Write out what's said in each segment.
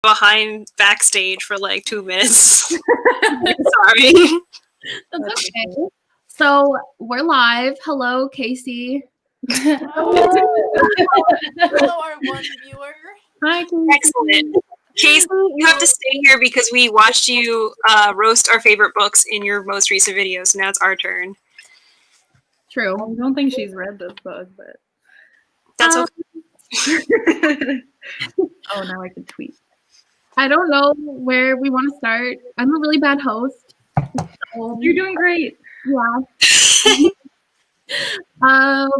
behind backstage for like 2 minutes. Sorry. That's okay. So we're live. Hello, Casey. Hello, our one viewer. Hi, Casey. Excellent. Casey, you have to stay here because we watched you roast our favorite books in your most recent video, so now it's our turn. True. I don't think she's read this book, but That's okay. oh, now I can tweet. I don't know where we want to start. I'm a really bad host. So, You're doing great. yeah.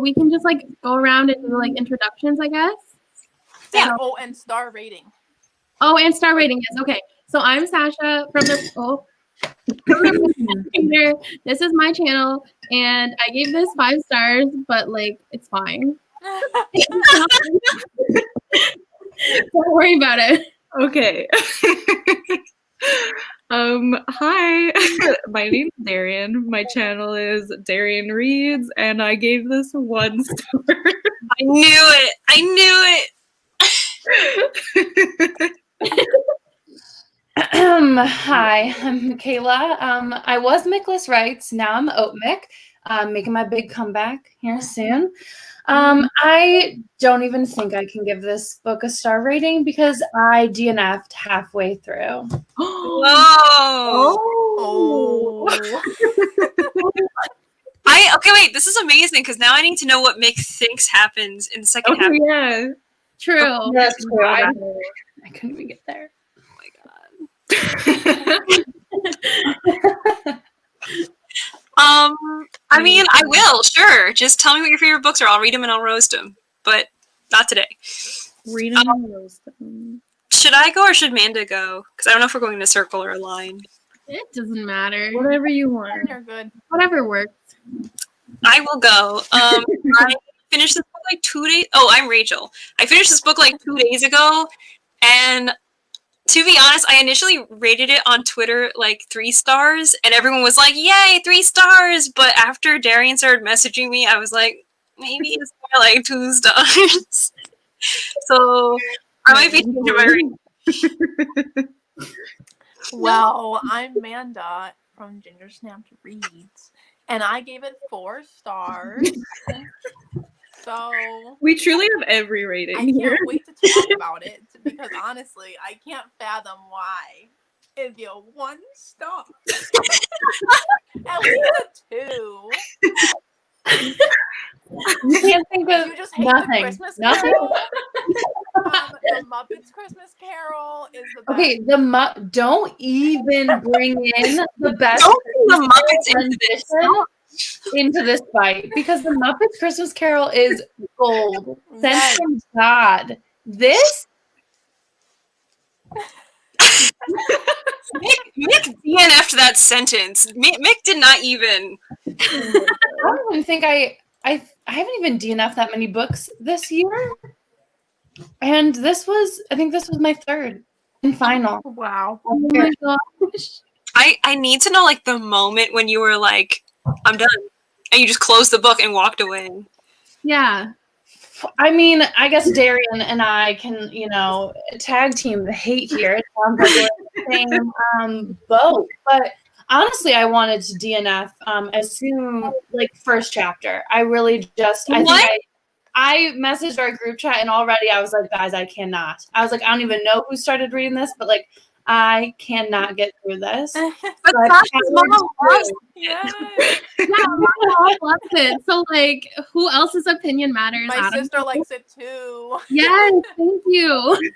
We can just like go around and do like introductions, I guess. Yeah. Oh, and star rating. Oh, and star rating, yes. Okay. So I'm Sasha from the This is my channel, and I gave this 5 stars, but like it's fine. Don't worry about it. Okay. Hi. My name's Darian. My channel is Darian Reads, and I gave this 1 star. I knew it. I knew it. Hi, I'm Kayla. I was Mickless Writes. Now I'm Oat Mick. Making my big comeback here soon. I don't even think I can give this book a star rating because I DNF'd halfway through. Whoa. Oh. Okay, wait, this is amazing because now I need to know what Mick thinks happens in the second half. Yeah. True. That's true. I couldn't even get there. I mean, I will, sure. Just tell me what your favorite books are. I'll read them and I'll roast them. But not today. Read them and roast them. Should I go or should Manda go? Because I don't know if we're going in a circle or a line. It doesn't matter. Whatever you want. You're good. Whatever works. I will go. I finished this book like 2 days. Oh, I'm Rachel. I finished this book like 2 days ago, and to be honest, I initially rated it on Twitter like 3 stars, and everyone was like, "Yay, 3 stars!" But after Darian started messaging me, I was like, maybe it's more like 2 stars. So I might be changing my rating. Well, I'm Manda from Ginger Snapped Reads, and I gave it 4 stars. So We truly have every rating I here. can't wait to talk about it because honestly, I can't fathom why it'd be a 1 star. At least a 2. You can't think of You just hate nothing. the Christmas Nothing. Carol. The Muppets Christmas Carol is the best. Okay, don't even bring in the best Don't bring the Muppets into this. rendition into this fight because the Muppets Christmas Carol is gold. Sent Yes. from God. This Mick DNF'd that sentence. Mick did not even. I don't even think I haven't even DNF'd that many books this year. And I think this was my 3rd and final. Wow. Oh my gosh. I need to know like the moment when you were like, I'm done. And you just closed the book and walked away. Yeah. I mean, I guess Darian and I can, tag team the hate here. It sounds like we're in the same boat. But honestly, I wanted to DNF as soon, like, first chapter. I really just, I messaged our group chat and already I was like, guys, I cannot. I was like, I don't even know who started reading this, but like, I cannot get through this. But Sasha's mom loves Yes. Yeah, my mom loves it. So like, who else's opinion matters? My Adam? sister likes it too. Yes, thank you.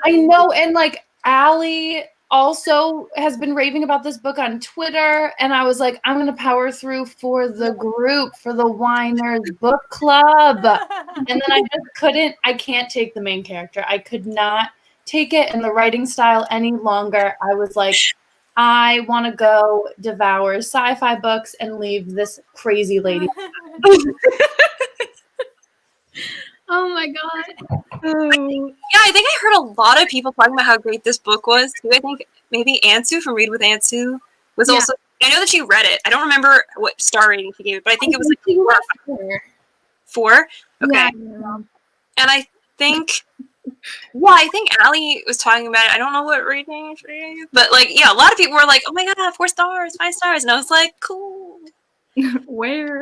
I know, and like Allie also has been raving about this book on Twitter, and I was like, I'm gonna power through for the group, for the Whiners Book Club. And then I can't take the main character. I could not take it in the writing style any longer. I was like, I want to go devour sci-fi books and leave this crazy lady. Oh my god. Yeah, I think I heard a lot of people talking about how great this book was too. I think maybe Ansu from Read with Ansu was also. I know that she read it. I don't remember what star rating she gave it, but I think it was like 4 or 5. 4? Okay. Yeah. And I think Yeah, I think Allie was talking about it. I don't know what rating it's rating, but like, yeah, a lot of people were like, "Oh my god, 4 stars, 5 stars," and I was like, "Cool." Where?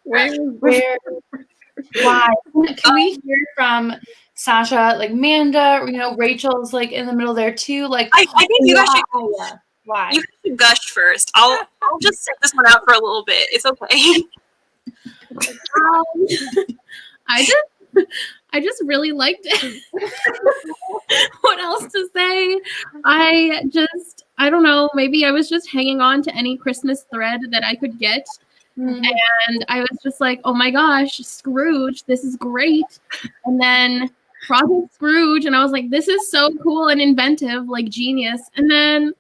Where? Where? Why? Can we hear from Sasha, like Manda, Rachel's like in the middle there too? Like, I think you guys should. why? You should gush first. I'll just sit this one out for a little bit. It's okay. I just really liked it. What else to say? I don't know, maybe I was just hanging on to any Christmas thread that I could get. And I was just like, oh my gosh, Scrooge, this is great. And then Project Scrooge, and I was like, this is so cool and inventive, like genius. And then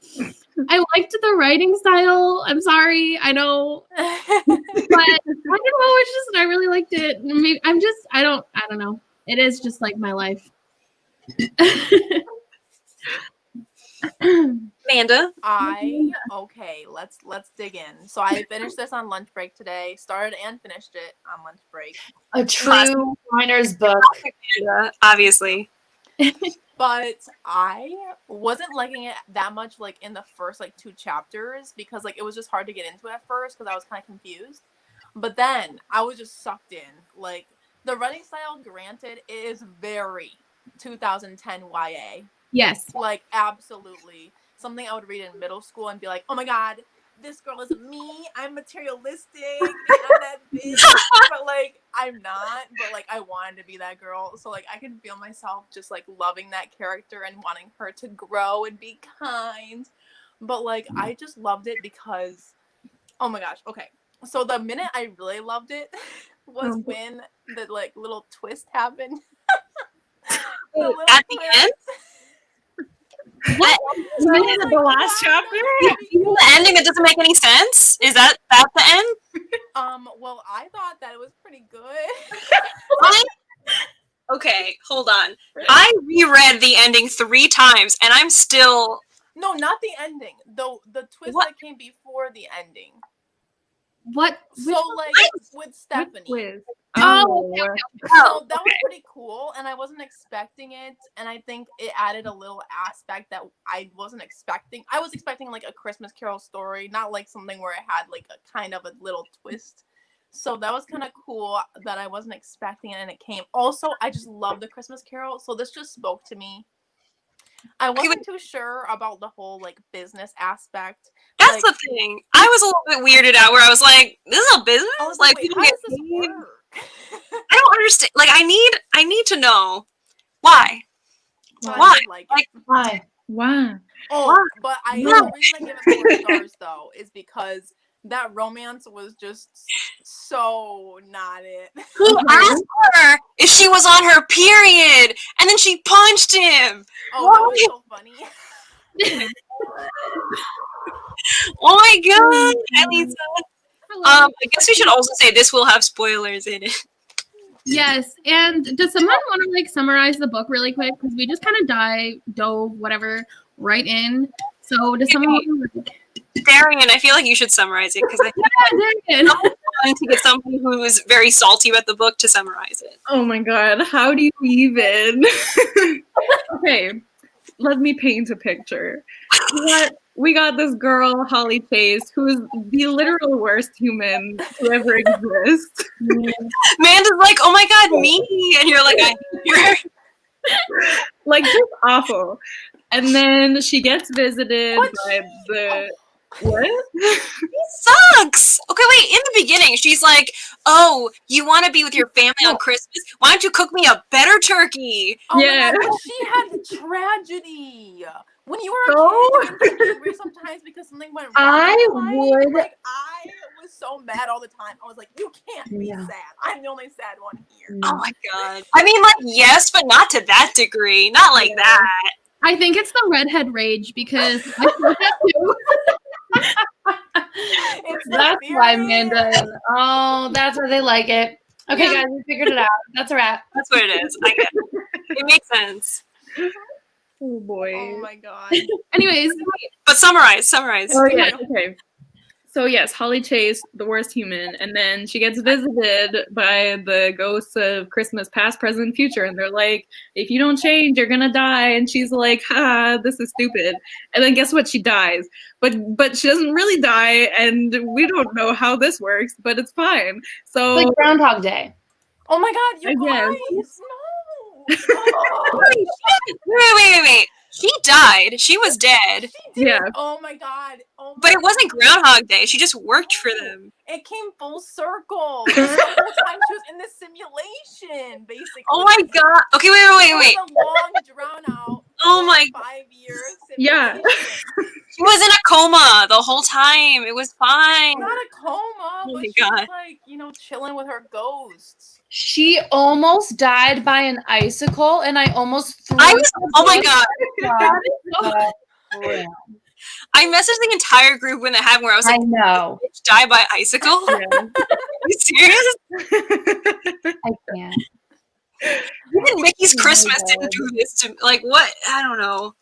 I liked the writing style. I'm sorry, I know. But I don't know, it's just, I really liked it. Maybe I don't know. It is just like my life. Amanda? Okay, let's dig in. So I finished this on lunch break today. Started and finished it on lunch break. A true Winer's book. Amanda, obviously. But I wasn't liking it that much like in the first like 2 chapters because like it was just hard to get into it at first because I was kind of confused. But then I was just sucked in. Like the writing style, granted, is very 2010 YA. Yes. Like absolutely. Something I would read in middle school and be like, oh my god, this girl is me. I'm materialistic. And I'm that bitch. But like, I'm not. But like, I wanted to be that girl. So like, I can feel myself just like loving that character and wanting her to grow and be kind. But like, I just loved it because, oh my gosh. Okay. So the minute I really loved it was when the like little twist happened. At the end? What? The last chapter? The ending that doesn't make any sense? Is that the end? Well, I thought that it was pretty good. Okay, hold on. I reread the ending 3 times, and I'm still... No, not the ending. The twist that came before the ending. What? So, like, with Stephanie. Oh, So that was pretty cool, and I wasn't expecting it, and I think it added a little aspect that I wasn't expecting. I was expecting, like, a Christmas Carol story, not, like, something where it had, like, a kind of a little twist. So that was kind of cool that I wasn't expecting it, and it came. Also, I just love the Christmas Carol, so this just spoke to me. I wasn't too sure about the whole, like, business aspect. That's the thing. I was a little bit weirded out where I was like, this is a business? I was like, wait, how does this work? I don't understand. Like, I need to know why. Why? Why? Oh, but the reason I give it 4 stars though is because that romance was just so not it. Who asked her if she was on her period, and then she punched him? Oh, that was so funny. Oh my god, Elisa. I guess we should also say this will have spoilers in it. Yes, and does someone want to like summarize the book really quick? Because we just kind of dove, whatever, right in. So does someone want to Darian, I feel like you should summarize it because I think Darian. want to get somebody who's very salty about the book to summarize it. Oh my god, how do you even? Okay, let me paint a picture. We got this girl, Holly Chase, who is the literal worst human to ever exist. Amanda's like, oh my god, me, and you're like, I hate her. Like, just awful. And then she gets visited by the... What? He sucks. Okay, wait. In the beginning, she's like, "Oh, you want to be with your family on Christmas? Why don't you cook me a better turkey?" Oh yeah. my god, but she had the tragedy. When you were a kid, you were angry sometimes because something went wrong. I was so mad all the time. I was like, "You can't be sad. I'm the only sad one here." Oh my god. I mean, like, yes, but not to that degree. Not like that. I think it's the redhead rage because I feel that too. That's why Amanda. Oh, that's why they like it. Okay, guys, we figured it out. That's a wrap. That's what it is. I get it. It makes sense. Oh boy. Oh my god. Anyways, but summarize. Oh yeah. Okay. So yes, Holly Chase, the worst human, and then she gets visited by the ghosts of Christmas past, present, future, and they're like, if you don't change, you're gonna die. And she's like, ha, this is stupid. And then guess what? She dies. But she doesn't really die, and we don't know how this works, but it's fine. So Like Groundhog Day. Oh my god, you I guys! No! Oh, Wait. She died. She was dead. she did. Yeah. Oh my god. Oh my But it wasn't God. Groundhog Day. She just worked for them. It came full circle. The whole time she was in this simulation, basically. Oh my god. Okay, wait. It was a long, drawn out. Oh my- 5 years. Yeah. She was in a coma the whole time. It was fine. Not a coma, Oh but my she was God. like, chilling with her gghosts. She almost died by an icicle, and I almost threw. Oh my god. Yeah. I messaged the entire group when that happened where I was I like, know. bitch die by icicle? Are you serious? I can't. Even Mickey's Oh my Christmas God. didn't do this to like what? I don't know.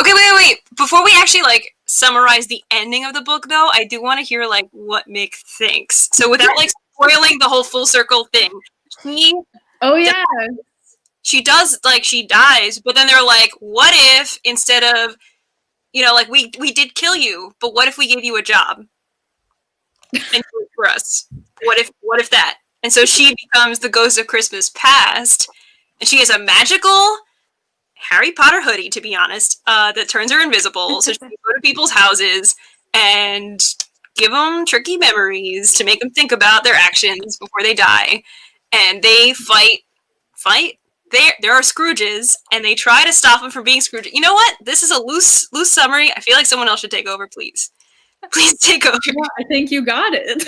Okay, wait. Before we actually like summarize the ending of the book though, I do want to hear like what Mick thinks. So without like spoiling the whole full circle thing, Oh yeah. she does like she dies, but then they're like, what if instead of like we did kill you, but what if we gave you a job and do it for us? What if that? And so she becomes the ghost of Christmas past, and she has a magical Harry Potter hoodie, to be honest, that turns her invisible. So she can go to people's houses and give them tricky memories to make them think about their actions before they die. And they fight. There are Scrooges, and they try to stop them from being Scrooge. You know what? This is a loose summary. I feel like someone else should take over, please. Please take over. I think you got it.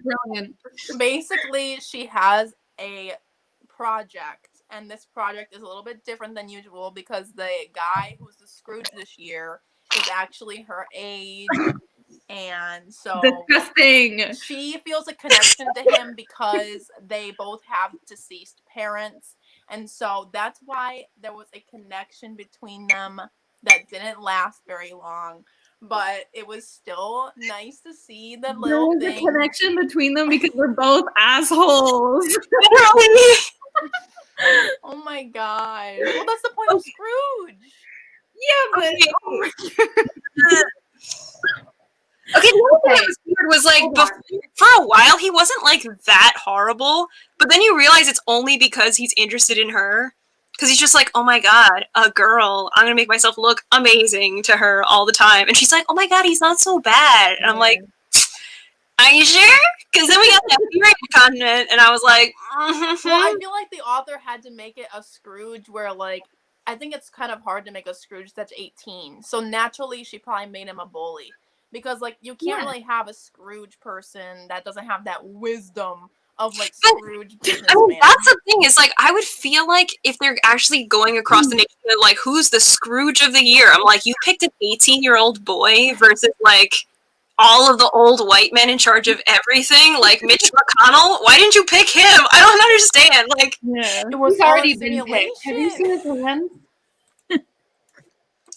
Brilliant. Basically, she has a project, and this project is a little bit different than usual because the guy who's the Scrooge this year is actually her age, and so Disgusting. she feels a connection to him because they both have deceased parents, and so that's why there was a connection between them that didn't last very long. But it was still nice to see the There little was a thing. connection between them because we're both assholes. Literally. Oh my god. Well, that's the point of Scrooge. Yeah, but Okay, the other thing that was weird was like for a while he wasn't like that horrible, but then you realize it's only because he's interested in her. Because he's just like, oh my god, a girl, I'm gonna make myself look amazing to her all the time. And she's like, oh my god, he's not so bad. And I'm like, are you sure? Because then we got that period content, and I was like, Well, I feel like the author had to make it a Scrooge where, like, I think it's kind of hard to make a Scrooge that's 18. So naturally, she probably made him a bully. Because, like, you can't really have a Scrooge person that doesn't have that wisdom of, like, Scrooge businessman. I mean, that's the thing. Is like I would feel like if they're actually going across the nation, like who's the Scrooge of the year? I'm like, you picked an 18-year-old boy versus like all of the old white men in charge of everything, like Mitch McConnell. Why didn't you pick him? I don't understand. Like, yeah. It was He's all already a been picked. Have you simulation. seen his hands?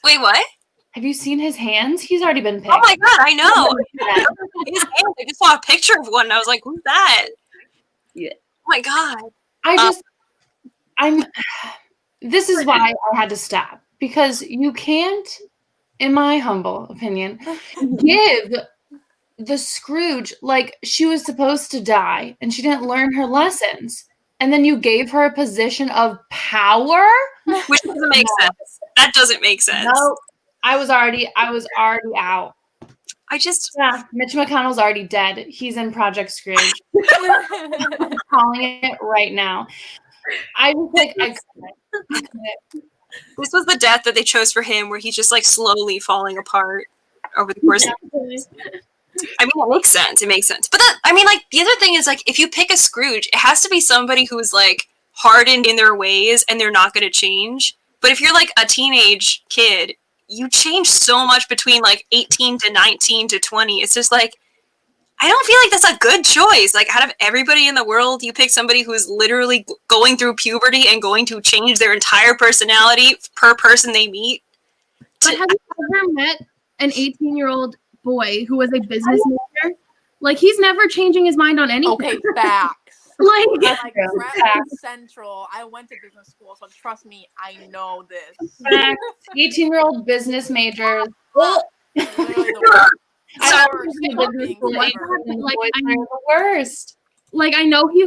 wait, what? Have you seen his hands? He's already been picked. Oh my god, I know. His hand, I just saw a picture of one, and I was like, who's that? Yeah. Oh my god. This is why I had to stop, because you can't, in my humble opinion, give the Scrooge, like, she was supposed to die and she didn't learn her lessons, and then you gave her a position of power, Which doesn't make sense. That doesn't make sense. No, I was already out. I just Yeah, Mitch McConnell's already dead. He's in Project Scrooge. I'm calling it right now. I couldn't. this was the death that they chose for him, where he's just like slowly falling apart over the course. I mean, it makes sense. It makes sense. But the other thing is, like, if you pick a Scrooge, it has to be somebody who's like hardened in their ways and they're not going to change. But if you're like a teenage kid, you change so much between like 18 to 19 to 20. It's just like, I don't feel like that's a good choice. Like, out of everybody in the world, you pick somebody who's literally going through puberty and going to change their entire personality per person they meet. But have you ever met an 18-year-old boy who was a business major. Like, he's never changing his mind on anything. Okay, facts. Like, Like Brett Central, I went to business school, so trust me, I know this. 18-year-old business major. Literally the worst. I Worst don't fucking like, ever. like, boys I are the worst. like, I know he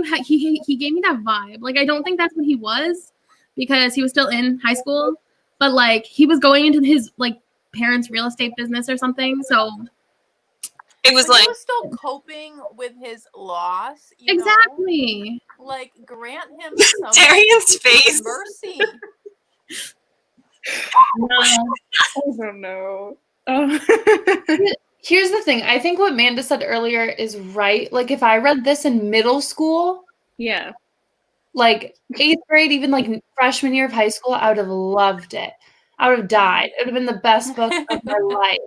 gave me that vibe. Like, I don't think that's what he was because he was still in high school, but like he was going into his like parents' real estate business or something. So It was But he like, was still coping with his loss. You know? exactly. Like, grant him some Darian's face. mercy. No. I don't know. Oh. Here's the thing. I think what Manda said earlier is right. Like, if I read this in middle school, Yeah. like 8th grade, even like freshman year of high school, I would have loved it. I would have died. It would have been the best book of my life.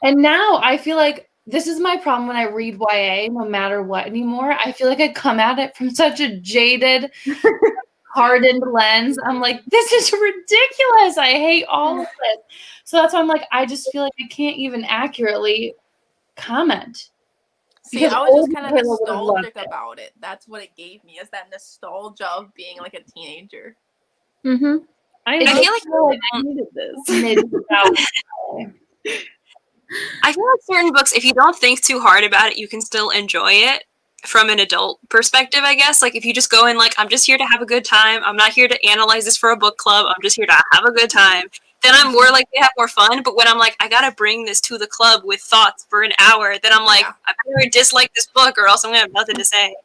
And now I feel like this is my problem when I read YA, no matter what anymore. I feel like I come at it from such a jaded, hardened lens. I'm like, this is ridiculous. I hate all of this. So that's why I'm like, I just feel like I can't even accurately comment. See, Because I was old just kind of people would have loved nostalgic it. about it. That's what it gave me, is that nostalgia of being like a teenager. Mm-hmm. I feel like I needed this. I feel like certain books, if you don't think too hard about it, you can still enjoy it from an adult perspective, I guess. Like, if you just go in like, I'm just here to have a good time. I'm not here to analyze this for a book club. I'm just here to have a good time. Then I'm more likely to have more fun. But when I'm like, I gotta bring this to the club with thoughts for an hour, then I'm like, Yeah. I better dislike this book or else I'm gonna have nothing to say.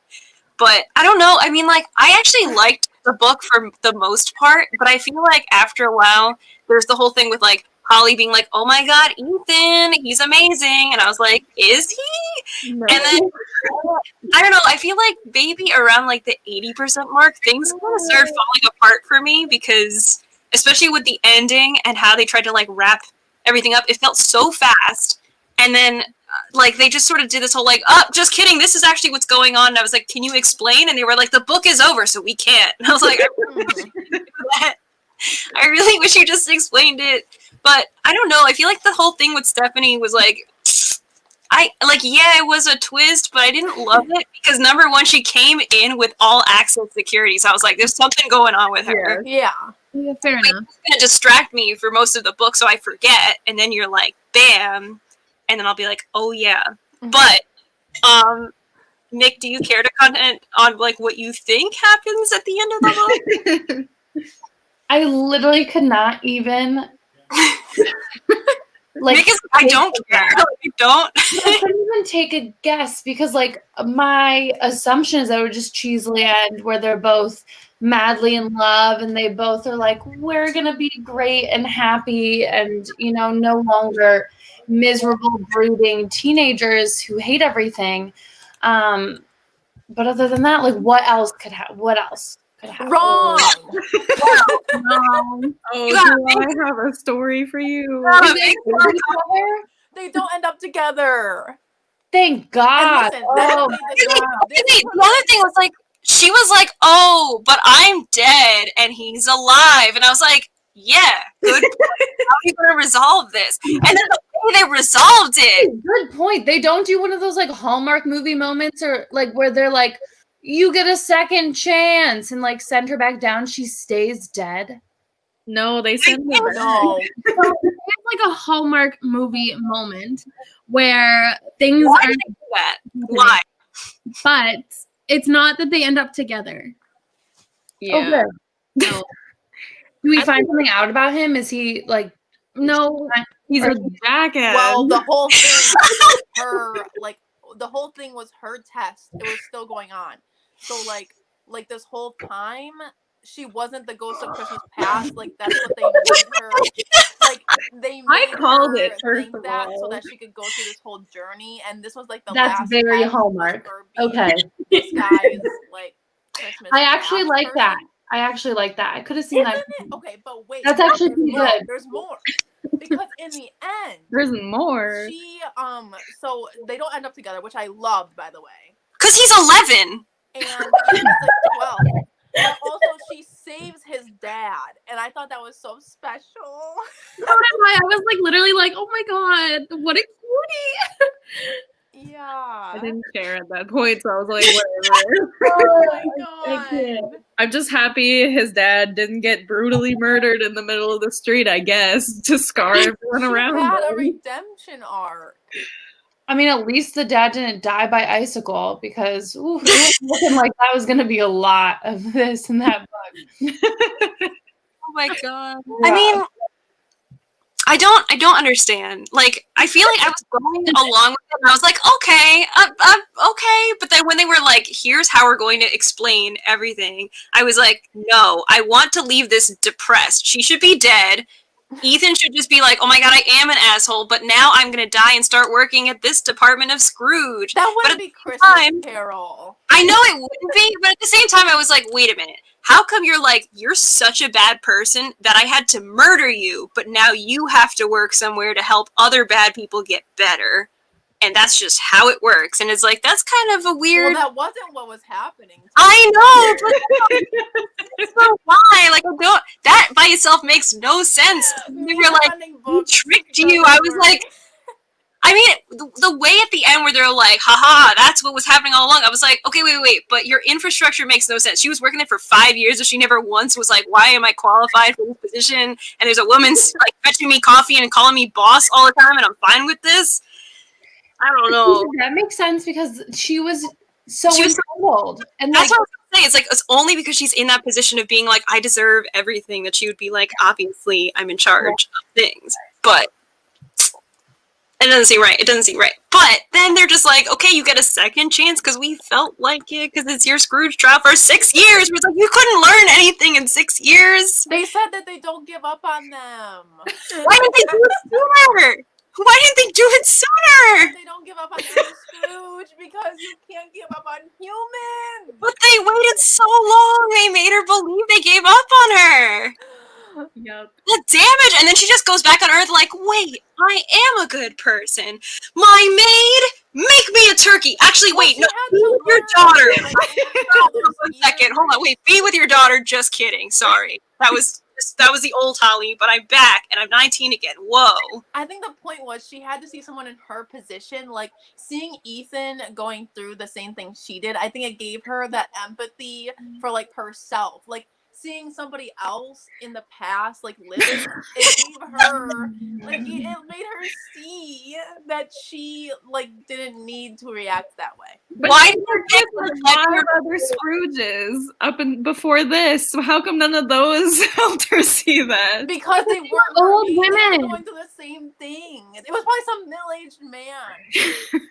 But I don't know. I mean, like, I actually liked the book for the most part, but I feel like after a while, there's the whole thing with like Holly being like, "Oh my God, Ethan, he's amazing," and I was like, "Is he?" No. And then I don't know. I feel like maybe around like the 80% mark, things kind of started falling apart for me because, especially with the ending and how they tried to like wrap everything up, it felt so fast, and then. Like, they just sort of did this whole, like, oh, just kidding, this is actually what's going on. And I was like, can you explain? And they were like, the book is over, so we can't. And I was like, I really wish you just explained it. But I don't know. I feel like the whole thing with Stephanie was like, it was a twist, but I didn't love it because, number one, she came in with all access security. So I was like, there's something going on with her. Yeah. Yeah, fair Like, enough. it's going to distract me for most of the book, so I forget. And then you're like, bam. And then I'll be like, oh yeah. But Nick, do you care to comment on like what you think happens at the end of the book? I literally could not even like Nick is, I don't care. I don't. I couldn't even take a guess because like my assumption is that it would just cheesily end where they're both madly in love and they both are like, we're gonna be great and happy and no longer miserable, brooding teenagers who hate everything. But other than that, like, what else could happen? Wrong. Oh, do I have a story for you? They don't end up together. Thank God. And listen, that made this The other thing was like, she was like, oh, but I'm dead and he's alive. And I was like, yeah, good point. How are you going to resolve this? And then the way they resolved it. Good point. They don't do one of those like Hallmark movie moments or like where they're like, you get a second chance and like send her back down. She stays dead. No, they sent me back. No. It's like a Hallmark movie moment where things Why are did they do that? Why? but it's not that they end up together. Yeah. No. Do we find something out about him? Is he like No. He's a jackass. Well, the whole thing was her test. It was still going on. So like this whole time, she wasn't the ghost of Christmas past. Like that's what they made her. Like they made called her it, first think of that all. so that she could go through this whole journey. And this was like the That's last very test Hallmark. was her being Okay. This guy's like Christmas. I actually past like person. that. I could have seen Isn't that. it? Okay, but wait. That's actually there's pretty more. good. There's more. Because in the end, There's more. she so they don't end up together, which I loved, by the way. Because he's 11. And he's like 12. But also she saves his dad, and I thought that was so special. I was like literally like, oh my God, what a Yeah. I didn't care at that point, so I was like, whatever. Oh my I god. I'm just happy his dad didn't get brutally murdered in the middle of the street, I guess, to scar everyone She around had a him. redemption arc. I mean, at least the dad didn't die by icicle because ooh, it was looking like that was going to be a lot of this and that book. Oh my god. I mean, I don't understand. Like, I feel like I was going along with it, and I was like, okay, okay. But then when they were like, here's how we're going to explain everything, I was like, no, I want to leave this depressed. She should be dead. Ethan should just be like, oh my god, I am an asshole, but now I'm gonna die and start working at this department of Scrooge. That But wouldn't at be the Christmas time- Carol. I know it wouldn't be, but at the same time, I was like, wait a minute. How come you're like, you're such a bad person that I had to murder you, but now you have to work somewhere to help other bad people get better? And that's just how it works. And it's like, that's kind of a weird... Well, that wasn't what was happening. I know, but so why? Like, I don't... That by itself makes no sense. Me You're like, running we books tricked because you. they I was were- like... I mean, the way at the end where they're like, haha, that's what was happening all along. I was like, okay, wait, but your infrastructure makes no sense. She was working there for 5 years, and she never once was like, why am I qualified for this position? And there's a woman like fetching me coffee and calling me boss all the time, and I'm fine with this. I don't know. That makes sense because she was so She was- entitled. And That's like, what I was gonna say. It's like, it's only because she's in that position of being like, I deserve everything, that she would be like, obviously, I'm in charge of things. But it doesn't seem right. It doesn't seem right. But then they're just like, okay, you get a second chance because we felt like it because it's your Scrooge trial for 6 years. It's like, you couldn't learn anything in 6 years. They said that they don't give up on them. Why didn't they do it sooner? Why didn't they do it sooner? They don't give up on Uncle Scrooge because you can't give up on humans. But they waited so long. They made her believe they gave up on her. Yep. The damage, and then she just goes back on Earth like, wait, I am a good person. My maid, make me a turkey. Actually, wait, She no, had be to with your learn, daughter. like, over the One second, hold on, wait, be with your daughter. Just kidding. Sorry, that was the old Holly, but I'm back and I'm 19 again. Whoa. I think the point was she had to see someone in her position, like seeing Ethan going through the same thing she did. I think it gave her that empathy for like herself, like seeing somebody else in the past, like living. It gave her, like, it made her see that she like didn't need to react that way. But Why she did you pick pick a the lot Edward- of other Scrooges up and before this? So how come none of those helped her see that? Because they weren't old they were women. going through the same thing. It was probably some middle-aged man.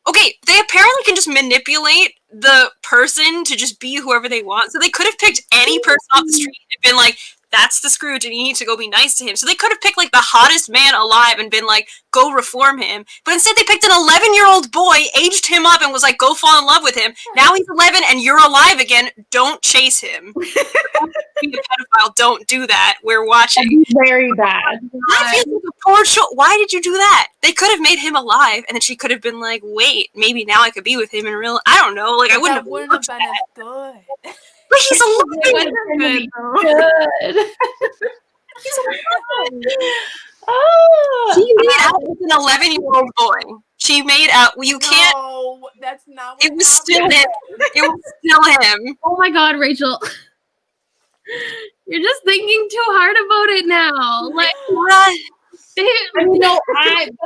Okay, they apparently can just manipulate the person to just be whoever they want. So they could have picked any person off the street and been like, that's the Scrooge and you need to go be nice to him. So they could have picked like the hottest man alive and been like, go reform him. But instead they picked an 11-year-old boy, aged him up and was like, go fall in love with him. Now he's 11 and you're alive again. Don't chase him. Don't be a pedophile. Don't do that. We're watching. very bad. I feel like a poor Why did you do that? They could have made him alive, and then she could have been like, "Wait, maybe now I could be with him in real." I don't know. Like I wouldn't That have. wouldn't have watched been that. as good. But he's It 11. wasn't good, though. Good. He's 11. Oh. She made out with an 11-year-old boy. She made out. You can't. No, that's not what It was still happened. him. It was still him. Oh my god, Rachel. You're just thinking too hard about it now. Like, What? I mean, no,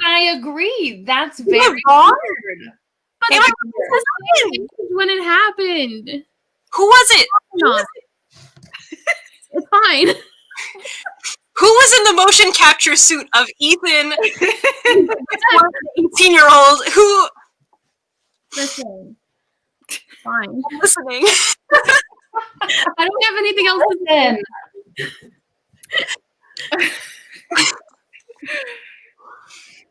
I agree. That's very You're wrong. weird. but It that was was the same age when it happened. Who was it? No. It's fine. Who was in the motion capture suit of Ethan, 18-year-old? Who? Listen. Fine. I'm listening. I don't have anything else to say. Listen,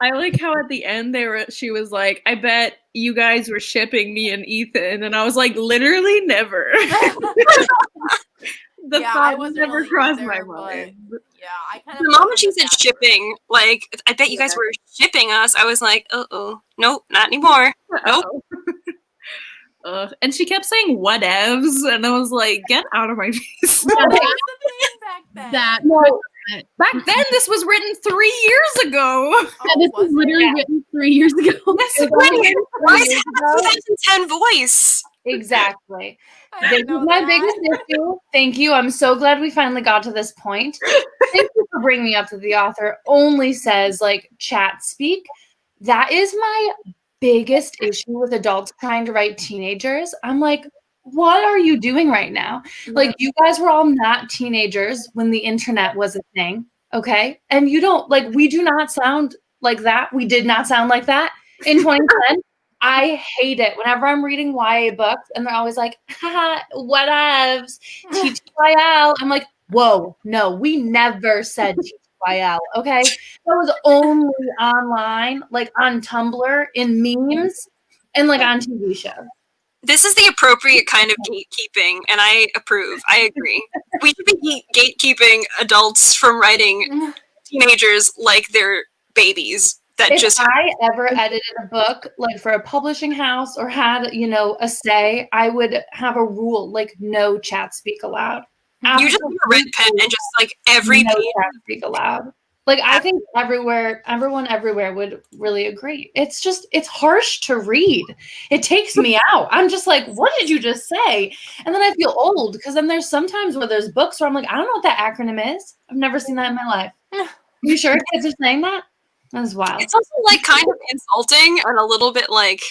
I like how at the end she was like, I bet you guys were shipping me and Ethan, and I was like, literally never. The Yeah, I thought wasn't never really crossed either, my but- mind. Yeah, I kind of. The moment she said shipping, like, I bet you guys were shipping us, I was like, uh-oh. Nope, not anymore. Nope. And she kept saying whatevs, and I was like, get out of my face. That was the thing back then. That no, Back then, this was written 3 years ago. Yeah, this was literally written 3 years ago. Yes, Why does it have a 2010 voice? Exactly. I This didn't is know my that. biggest issue. Thank you. I'm so glad we finally got to this point. Thank you for bringing up that the author only says like chat speak. That is my biggest issue with adults trying to write teenagers. I'm like, what are you doing right now? Like, you guys were all not teenagers when the internet was a thing, okay? And you don't like, we do not sound like that. We did not sound like that in 2010. I hate it whenever I'm reading YA books and they're always like, haha, whatevs, TTYL. I'm like, whoa, no, we never said TTYL, okay? That was only online, like on Tumblr, in memes, and like on TV shows. This is the appropriate kind of gatekeeping, and I approve. I agree. We should be gatekeeping adults from writing teenagers like they're babies that If just. I ever edited a book like for a publishing house or had, you know, a say, I would have a rule like no chat speak allowed. You just need a red pen and just like every no page. chat speak allowed. Like I think everyone everywhere would really agree. It's just it's harsh to read. It takes me out. I'm just like, what did you just say? And then I feel old because then there's sometimes where there's books where I'm like, I don't know what that acronym is. I've never seen that in my life. You sure kids are saying that? That's wild. It's also like kind of insulting and a little bit like.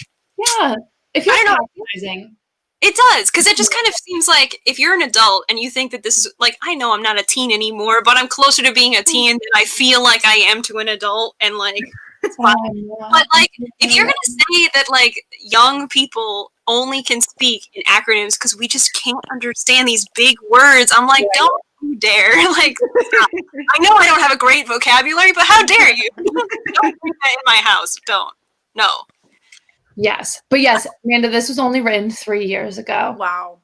Yeah. If you're I don't know. patronizing. It does, because it just kind of seems like if you're an adult and you think that this is like, I know I'm not a teen anymore, but I'm closer to being a teen than I feel like I am to an adult, and like, it's fine. But like, if you're gonna say that like young people only can speak in acronyms because we just can't understand these big words, I'm like, don't you dare! Like, I know I don't have a great vocabulary, but how dare you? Don't do that in my house. Don't. No. Yes. But yes, Amanda, this was only written 3 years ago. Wow.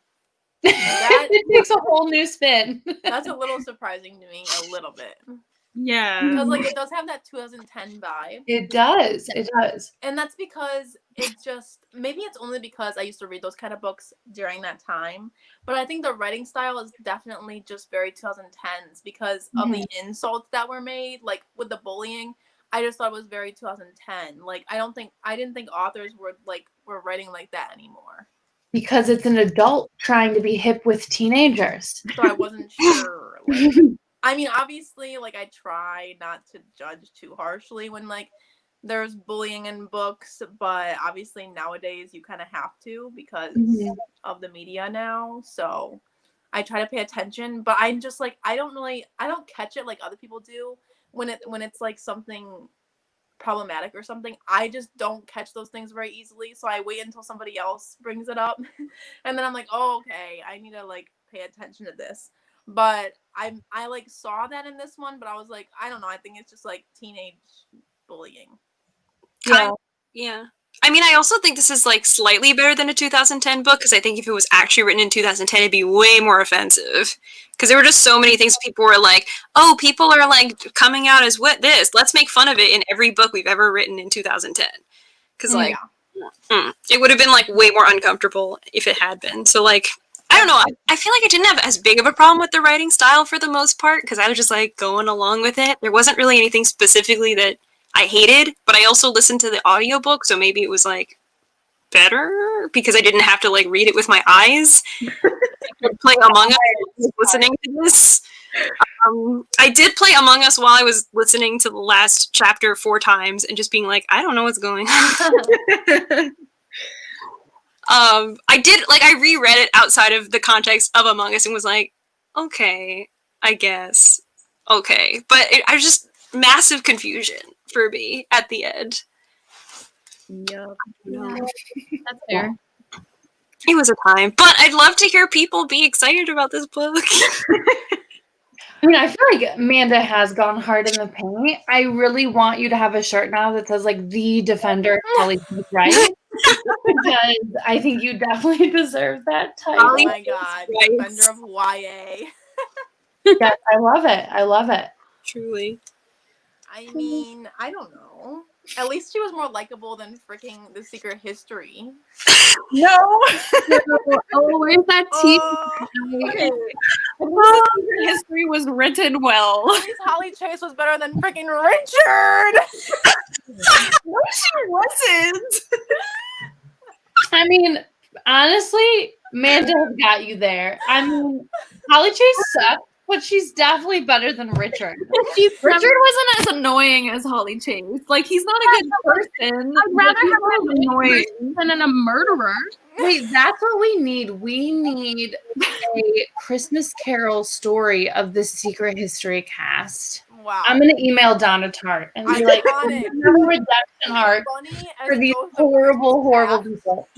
It takes a whole new spin. That's a little surprising to me, a little bit. Yeah. Because like it does have that 2010 vibe. It does. It does. And that's because it just maybe it's only because I used to read those kind of books during that time. But I think the writing style is definitely just very 2010s because of the insults that were made, like with the bullying. I just thought it was very 2010. Like I didn't think authors were writing like that anymore. Because it's an adult trying to be hip with teenagers. So I wasn't sure. Like, I mean, obviously, like I try not to judge too harshly when like there's bullying in books, but obviously nowadays you kind of have to because of the media now. So I try to pay attention, but I'm just like I don't catch it like other people do when it's like something problematic or something. I just don't catch those things very easily, so I wait until somebody else brings it up and then I'm like, oh, okay, I need to like pay attention to this. But I like saw that in this one, but I was like, I don't know, I think it's just like teenage bullying. Yeah. I mean, I also think this is like slightly better than a 2010 book because I think if it was actually written in 2010, it'd be way more offensive. Because there were just so many things people were like, oh, people are like coming out as what this? Let's make fun of it in every book we've ever written in 2010. Because like, it would have been like way more uncomfortable if it had been. So like, I don't know. I feel like I didn't have as big of a problem with the writing style for the most part because I was just like going along with it. There wasn't really anything specifically that I hated, but I also listened to the audiobook, so maybe it was like better because I didn't have to like read it with my eyes. I could play Among Us listening to this. I did play Among Us while I was listening to the last chapter 4 times and just being like, I don't know what's going on. I reread it outside of the context of Among Us and was like, okay, I guess. Okay. But I was just massive confusion for me at the end. Yep. Yeah, that's fair. It was a time. But I'd love to hear people be excited about this book. I mean, I feel like Amanda has gone hard in the paint. I really want you to have a shirt now that says like the defender of Holly right? Because I think you definitely deserve that title. Oh my god, defender of YA. Yes, I love it. I love it. Truly. I mean, I don't know. At least she was more likable than freaking The Secret History. No. Oh, where's that tea? Oh, Okay. Secret History was written well. at least Holly Chase was better than freaking Richard. No, she wasn't. I mean, honestly, Manda has got you there. I mean, Holly Chase sucks, but she's definitely better than Richard. Richard wasn't as annoying as Holly Chase. Like, he's not a good person. I'd rather but he's have not an annoying. than a murderer. Wait, that's what we need. We need a Christmas Carol story of the Secret History cast. Wow. I'm gonna email Donna Tart and be like, on it. have a redemption arc Funny as for these Ghost of horrible Christmas people.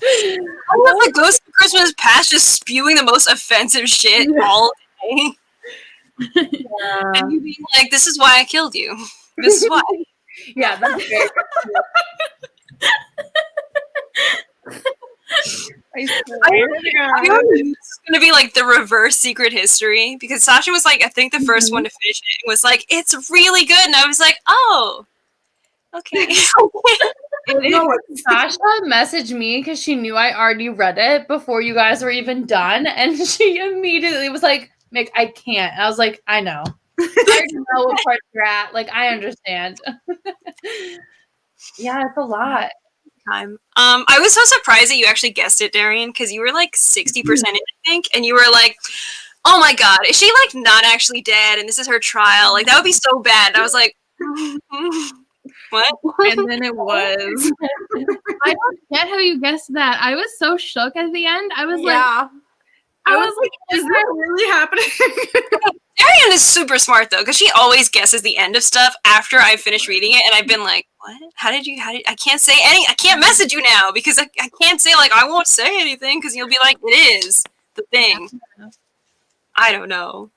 I love the Ghost of Christmas Past just spewing the most offensive shit all day. And you being like, this is why I killed you. This is why. Yeah, that's very I swear to God. It's gonna be like the reverse Secret History because Sasha was like, I think the first one to finish it was like, it's really good, and I was like, oh, okay. No, Sasha messaged me because she knew I already read it before you guys were even done, and she immediately was like, Mick, I can't. And I was like, I know. I already know what part you're at. Like, I understand. Yeah, it's a lot. Time. I was so surprised that you actually guessed it, Darian, because you were like 60% in, I think, and you were like, oh my god, is she like not actually dead and this is her trial? Like, that would be so bad. And I was like, what? And then it was. I don't get how you guessed that. I was so shook at the end. I was like, Is that really happening? Darian is super smart though, because she always guesses the end of stuff after I finish reading it, and I've been like, what? How did I can't say I can't message you now because I can't say like, I won't say anything because you'll be like, it is the thing. I don't know.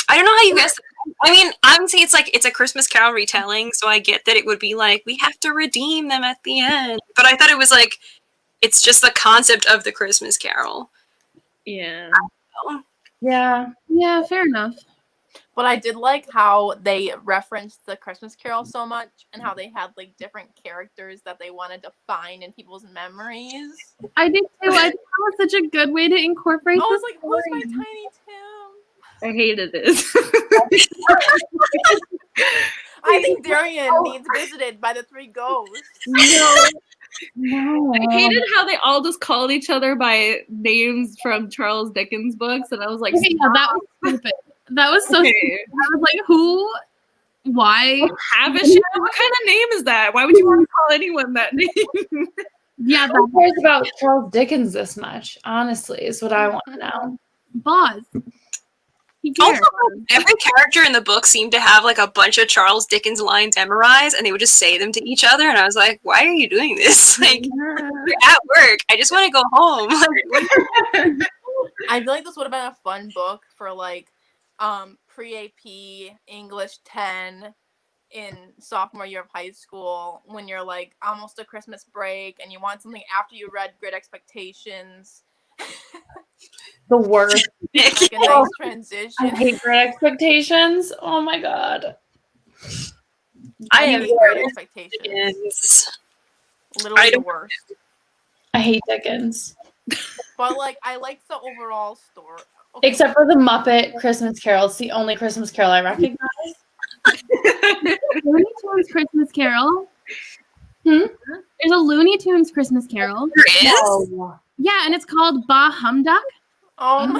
I don't know how you guessed it. I mean, obviously it's a Christmas Carol retelling, so I get that it would be like, we have to redeem them at the end. But I thought it was like, it's just the concept of the Christmas Carol. Yeah. Yeah. yeah, fair enough. But I did like how they referenced the Christmas Carol so much and how they had like different characters that they wanted to find in people's memories. I did too. I think that was such a good way to incorporate I was this like, who's my story. Tiny Tim? I hated this. I think Darian needs visited by the three ghosts. No. I hated how they all just called each other by names from Charles Dickens books, and I was like, Okay, yeah, that was stupid. That was so okay. stupid. I was like, who? Why? Havisham? What kind of name is that? Why would you want to call anyone that name? Yeah, Who that cares about Charles Dickens this much? Honestly, is what I want to know. boss. He cares. Also, every character in the book seemed to have like a bunch of Charles Dickens lines memorized, and they would just say them to each other. And I was like, "Why are you doing this? Like, you're at work. I just want to go home." I feel like this would have been a fun book for like pre-AP English 10 in sophomore year of high school when you're like almost a Christmas break and you want something after you read Great Expectations. The worst. Like a nice transition. I hate Great Expectations. Oh my god. I hate have Great Expectations. Dickens. Literally the worst. I hate Dickens. But like I like the overall story. Okay. Except for the Muppet Christmas Carol. It's the only Christmas Carol I recognize. Looney Tunes Christmas Carol. Hmm? There's a Looney Tunes Christmas Carol. There is? Yeah, and it's called Bah Humduck. Oh my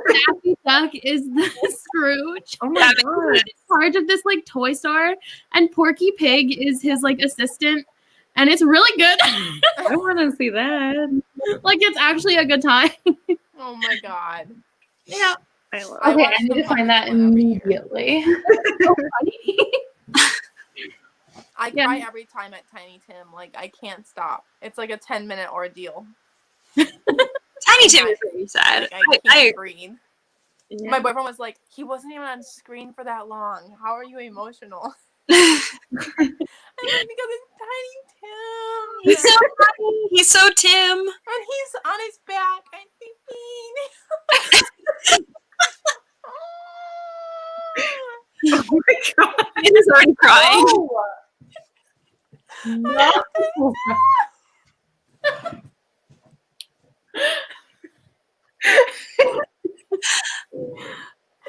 Daffy Duck is the Scrooge. Oh my god. He's in charge of this like toy store, and Porky Pig is his like assistant, and it's really good. I want to see that. Like it's actually a good time. Oh my god. Yeah. I love Okay, watched I need the to find that Muppets one every year. immediately. So funny. I Yeah. cry every time at Tiny Tim. Like I can't stop. It's like a 10-minute ordeal. Tiny Tim is pretty sad. Like, I can't breathe. Yeah. My boyfriend was like, he wasn't even on screen for that long. How are you emotional? He's I'm like, because it's Tiny Tim. so funny. He's so Tim. And he's on his back. I'm thinking. Oh my god. He's already crying. No.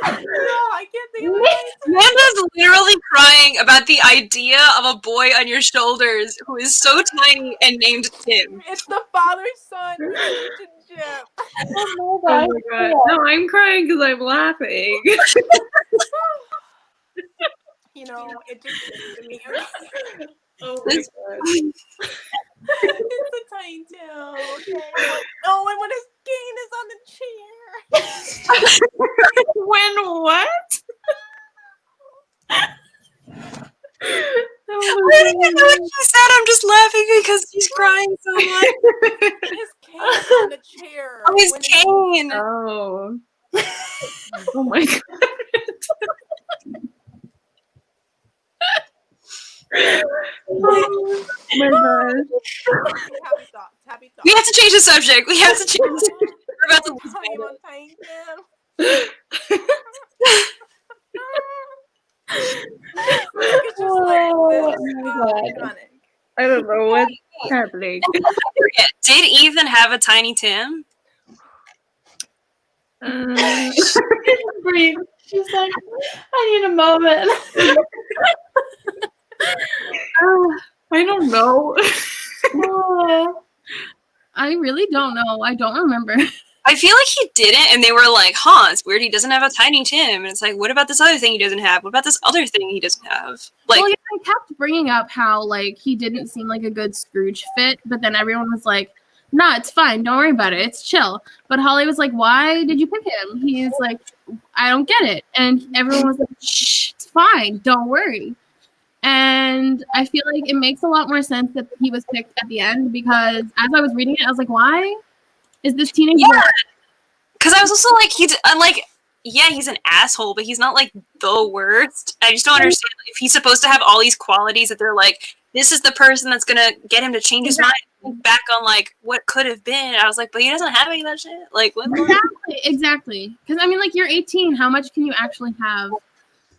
No, I can't think of it. Amanda's literally crying about the idea of a boy on your shoulders who is so tiny and named Tim. It's the father-son relationship. Oh Oh my god. No, I'm crying because I'm laughing. You know, it just gets to me. Oh my This- god. It's a tiny tail, okay? Oh, and when his cane is on the chair. When what? I didn't even know what she said. I'm just laughing because she's crying so much. His cane is on the chair. Oh, his when cane. Oh. Oh my god. Oh my god. Happy thoughts. Happy thoughts. We have to change the subject. We have to change the subject. We're about to lose Tiny Amanda. on Tiny Tim. It's just like this. Oh my god. Iconic. I don't know what's happening. Did Ethan have a Tiny Tim? Breathe. She's like, I need a moment. I don't know. I really don't know. I don't remember. I feel like he didn't, and they were like, huh, it's weird he doesn't have a Tiny Tim. And it's like, what about this other thing he doesn't have? What about this other thing he doesn't have? Like, Well, yeah, I kept bringing up how like he didn't seem like a good Scrooge fit, but then everyone was like, "Nah, it's fine. Don't worry about it. It's chill." But Holly was like, "Why did you pick him?" He's like, "I don't get it," and everyone was like, "Shh, it's fine. Don't worry." And I feel like it makes a lot more sense that he was picked at the end because as I was reading it, I was like, "Why is this teenage Yeah. boy?" because I was also like, yeah, he's an asshole, but he's not like the worst. I just don't understand if he's supposed to have all these qualities that they're like, this is the person that's gonna get him to change his mind back on like what could have been. I was like, but he doesn't have any of that shit. Like, what? Exactly. Because I mean, like you're 18. How much can you actually have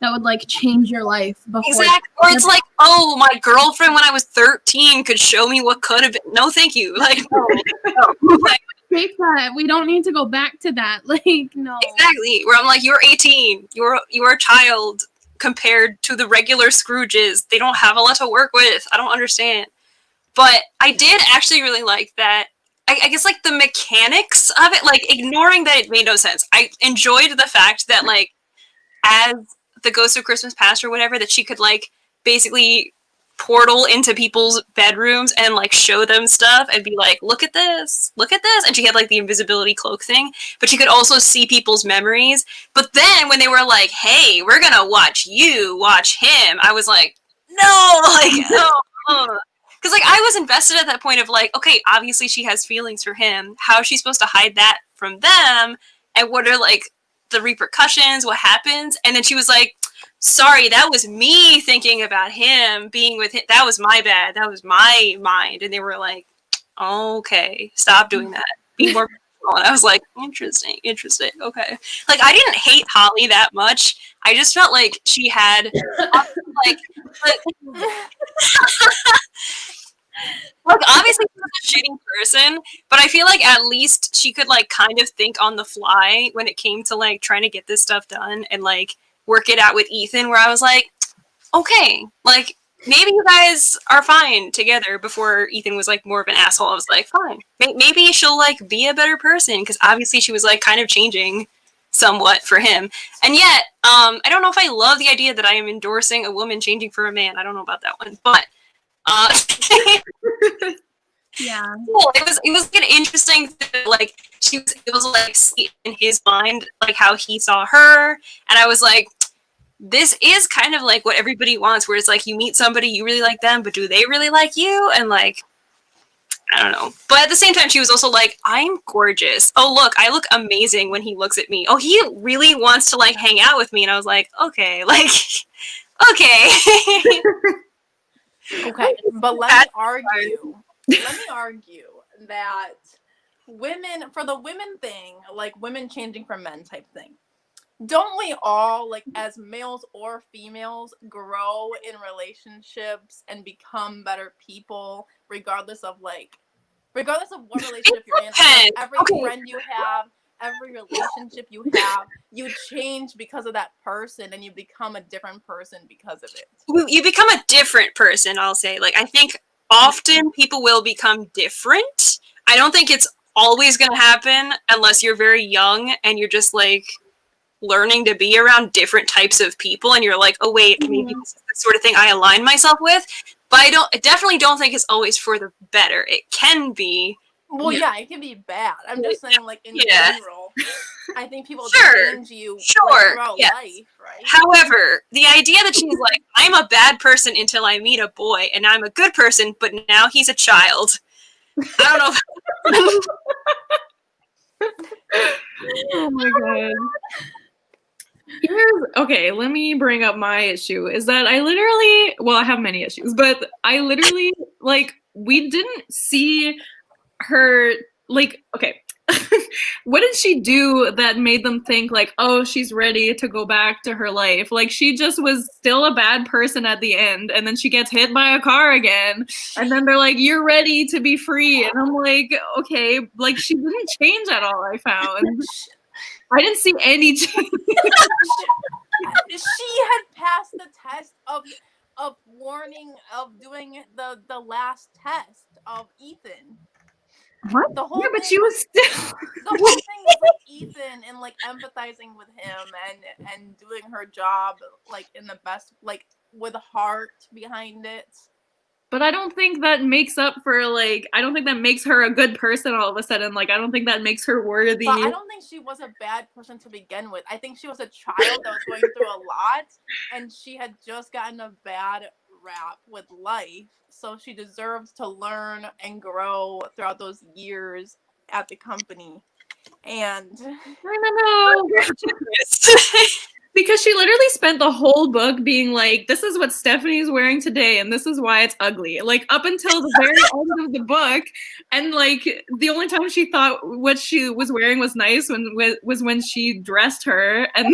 that would like change your life before? Exactly. Or it's like, oh, my girlfriend when I was 13 could show me what could have been. No, thank you. Like, no. Like, Take that. We don't need to go back to that. Like, no. exactly. Where I'm like, you're 18. You're a child compared to the regular Scrooges. They don't have a lot to work with. I don't understand. But I did actually really like that. I guess like the mechanics of it, like ignoring that it made no sense. I enjoyed the fact that like as the Ghost of Christmas Past or whatever, that she could like basically portal into people's bedrooms and like show them stuff and be like, look at this, and she had like the invisibility cloak thing, but she could also see people's memories. But then when they were like, hey, we're gonna watch you watch him, I was like, no, like no. Because like I was invested at that point of like, okay, obviously she has feelings for him, how is she supposed to hide that from them, and what are like the repercussions, what happens? And then she was like, sorry, that was me thinking about him being with him. That was my bad. That was my mind. And they were like, okay, stop doing that. Be more professional. And I was like, interesting. Okay. Like, I didn't hate Holly that much. I just felt like she had, like obviously she's a shitty person, but I feel like at least she could, like, kind of think on the fly when it came to, like, trying to get this stuff done and, like, work it out with Ethan, where I was like, okay, like, maybe you guys are fine together. Before Ethan was, like, more of an asshole, I was like, fine. Maybe she'll, like, be a better person, because obviously she was, like, kind of changing somewhat for him. And yet, I don't know if I love the idea that I am endorsing a woman changing for a man. I don't know about that one, but Yeah. cool. It was an interesting thing, like it was like see in his mind like how he saw her, and I was like, this is kind of like what everybody wants, where it's like you meet somebody, you really like them, but do they really like you? And like, I don't know. But at the same time, she was also like, I'm gorgeous. Oh, look, I look amazing when he looks at me. Oh, he really wants to like hang out with me. And I was like, okay, like, okay. Okay, but let me argue that women, for the women thing, like women changing for men type thing, don't we all, like, as males or females, grow in relationships and become better people, regardless of what relationship you're in? Like, every friend you have, every relationship you have, you change because of that person, and you become a different person because of it. You become a different person, I'll say. Like, I think often people will become different. I don't think it's always going to happen unless you're very young and you're just, like, learning to be around different types of people, and you're like, oh wait, maybe this is the sort of thing I align myself with. But I definitely don't think it's always for the better. It can be. Well, yeah, it can be bad. I'm just saying, like, in general, I think people change you throughout life, right? However, the idea that she's like, I'm a bad person until I meet a boy, and I'm a good person, but now he's a child. I don't know. Oh my god. Okay, let me bring up my issue. Is that I have many issues, but I literally, like, we didn't see her, like, okay. What did she do that made them think, like, oh, she's ready to go back to her life? Like, she just was still a bad person at the end, and then she gets hit by a car again, and then they're like, you're ready to be free. And I'm like, okay, like, she didn't change at all, I found. I didn't see any change. She had passed the test of warning of doing the last test of Ethan. What? But she was still. The whole thing was like Ethan and like empathizing with him and doing her job like in the best, like with heart behind it. But I don't think that makes up for, like, I don't think that makes her a good person all of a sudden. Like, I don't think that makes her worthy. But I don't think she was a bad person to begin with. I think she was a child that was going through a lot, and she had just gotten a bad rap with life. So she deserves to learn and grow throughout those years at the company. And I don't know. Because she literally spent the whole book being like, this is what Stephanie's wearing today, and this is why it's ugly. Like, up until the very end of the book. And, like, the only time she thought what she was wearing was nice was when she dressed her. And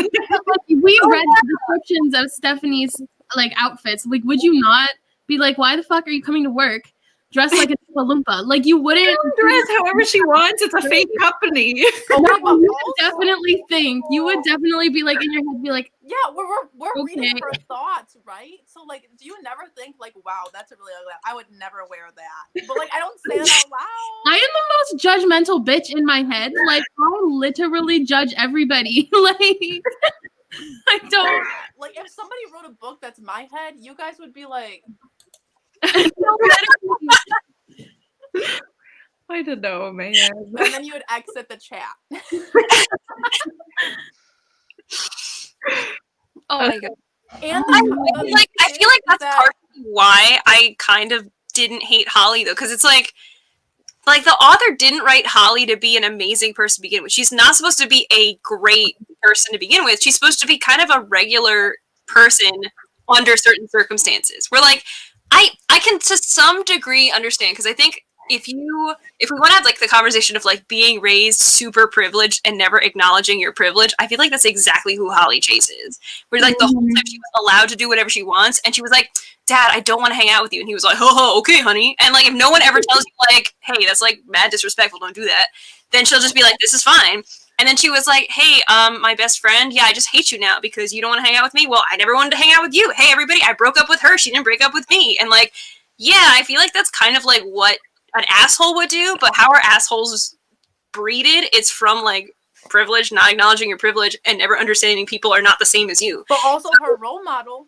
we read the descriptions of Stephanie's, like, outfits. Like, would you not be like, why the fuck are you coming to work dressed like a Oompa? Like, you wouldn't dress however she wants. It's a fake company. You would definitely be like, in your head, be like, yeah, we're reading her thoughts, right? So, like, do you never think, like, wow, that's a really ugly, I would never wear that. But, like, I don't say it out loud. I am the most judgmental bitch in my head. Like, I literally judge everybody. Like, I don't. Like, if somebody wrote a book that's my head, you guys would be like, I don't know, man. And then you would exit the chat. Oh my god. And I feel like that's partially why I kind of didn't hate Holly, though, because it's like the author didn't write Holly to be an amazing person to begin with. She's not supposed to be a great person to begin with. She's supposed to be kind of a regular person under certain circumstances. Where, like, I can to some degree understand, because I think if we want to have, like, the conversation of, like, being raised super privileged and never acknowledging your privilege, I feel like that's exactly who Holly Chase is. Where, like, the whole time she was allowed to do whatever she wants, and she was like, Dad, I don't want to hang out with you. And he was like, ho, okay, honey. And, like, if no one ever tells you, like, hey, that's, like, mad disrespectful, don't do that, then she'll just be like, this is fine. And then she was like, hey, my best friend, yeah, I just hate you now because you don't want to hang out with me. Well, I never wanted to hang out with you. Hey, everybody, I broke up with her. She didn't break up with me. And, like, yeah, I feel like that's kind of, like, what an asshole would do. But how are assholes breeded? It's from, like, privilege, not acknowledging your privilege, and never understanding people are not the same as you. But also her role model.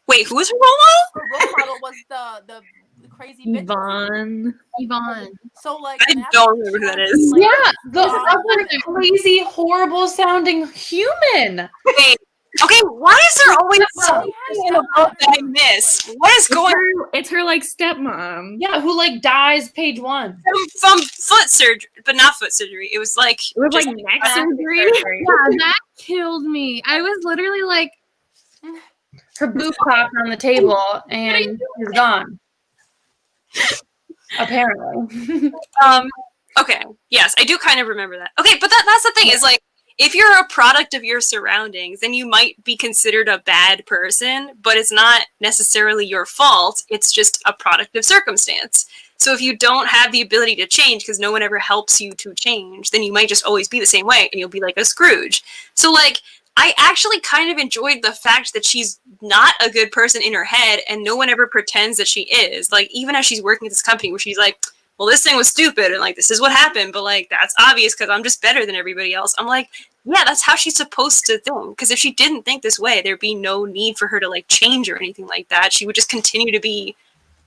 Wait, who was her role model? Her role model was the crazy bitch. Yvonne. So, like, I don't remember who that is. Like, yeah, the other crazy, horrible sounding human. Okay, why is there always something in a book that I miss? What is going on? It's her, like, stepmom. Yeah, who, like, dies page 1. From foot surgery, but not foot surgery. It was like neck surgery. Yeah, that killed me. I was literally like, her boob popped on the table and she's gone. Apparently. Okay. Yes, I do kind of remember that. Okay, but that's the thing is, like, if you're a product of your surroundings, then you might be considered a bad person, but it's not necessarily your fault. It's just a product of circumstance. So if you don't have the ability to change because no one ever helps you to change, then you might just always be the same way and you'll be like a Scrooge. So like, I actually kind of enjoyed the fact that she's not a good person in her head and no one ever pretends that she is. Like, even as she's working at this company where she's like, well, this thing was stupid and like, this is what happened, but like, that's obvious because I'm just better than everybody else. I'm like, yeah, that's how she's supposed to think. Because if she didn't think this way, there'd be no need for her to like change or anything like that. She would just continue to be,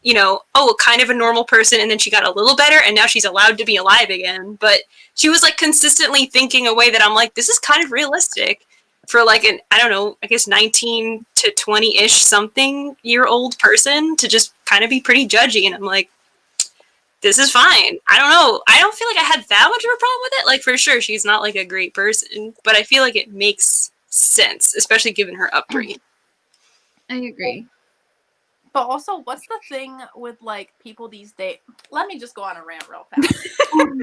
you know, oh, kind of a normal person, and then she got a little better and now she's allowed to be alive again. But she was like consistently thinking a way that I'm like, this is kind of realistic for like an, I don't know, I guess 19 to 20-ish something year old person to just kind of be pretty judgy. And I'm like, this is fine. I don't know. I don't feel like I had that much of a problem with it. Like, for sure, she's not like a great person, but I feel like it makes sense, especially given her upbringing. I agree. But also, what's the thing with like people these days? Let me just go on a rant real fast.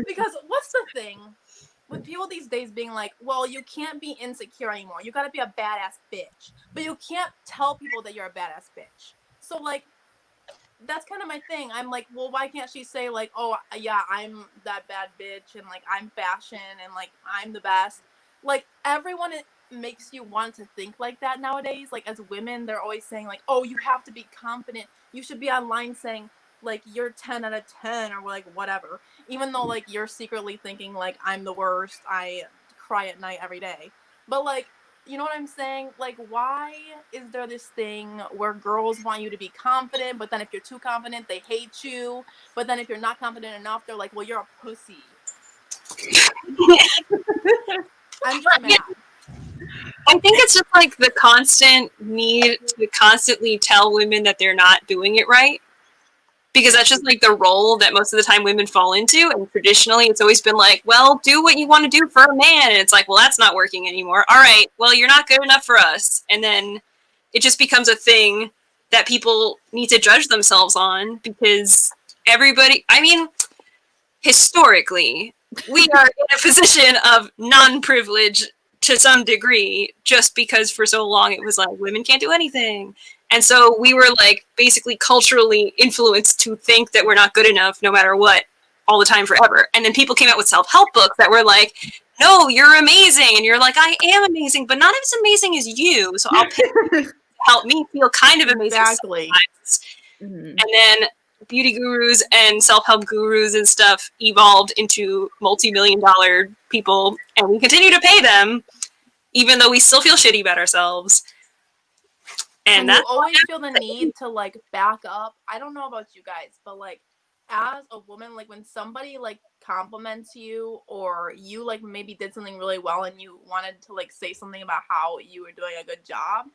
Because what's the thing with people these days being like, well, you can't be insecure anymore. You gotta be a badass bitch. But you can't tell people that you're a badass bitch. So like, that's kind of my thing. I'm like, well, why can't she say like, oh yeah, I'm that bad bitch and like I'm fashion and like I'm the best. Like, everyone makes you want to think like that nowadays. Like, as women, they're always saying like, oh, you have to be confident. You should be online saying like you're 10 out of 10 or like whatever, even though like you're secretly thinking like I'm the worst, I cry at night every day. But like, you know what I'm saying? Like, why is there this thing where girls want you to be confident, but then if you're too confident, they hate you, but then if you're not confident enough, they're like, well, you're a pussy. I'm just mad. I think it's just like the constant need to constantly tell women that they're not doing it right. Because that's just like the role that most of the time women fall into. And traditionally it's always been like, well, do what you want to do for a man. And it's like, well, that's not working anymore. All right, well, you're not good enough for us. And then it just becomes a thing that people need to judge themselves on because everybody, I mean, historically, we are in a position of non-privilege to some degree just because for so long it was like women can't do anything. And so we were like basically culturally influenced to think that we're not good enough no matter what all the time forever. And then people came out with self-help books that were like, no, you're amazing. And you're like, I am amazing, but not as amazing as you. So I'll pick you to help me feel kind of amazing. Exactly. Mm-hmm. And then beauty gurus and self-help gurus and stuff evolved into multi-million-dollar people. And we continue to pay them, even though we still feel shitty about ourselves. And you always feel the need to like back up. I don't know about you guys, but like as a woman, like when somebody like compliments you or you like maybe did something really well and you wanted to like say something about how you were doing a good job,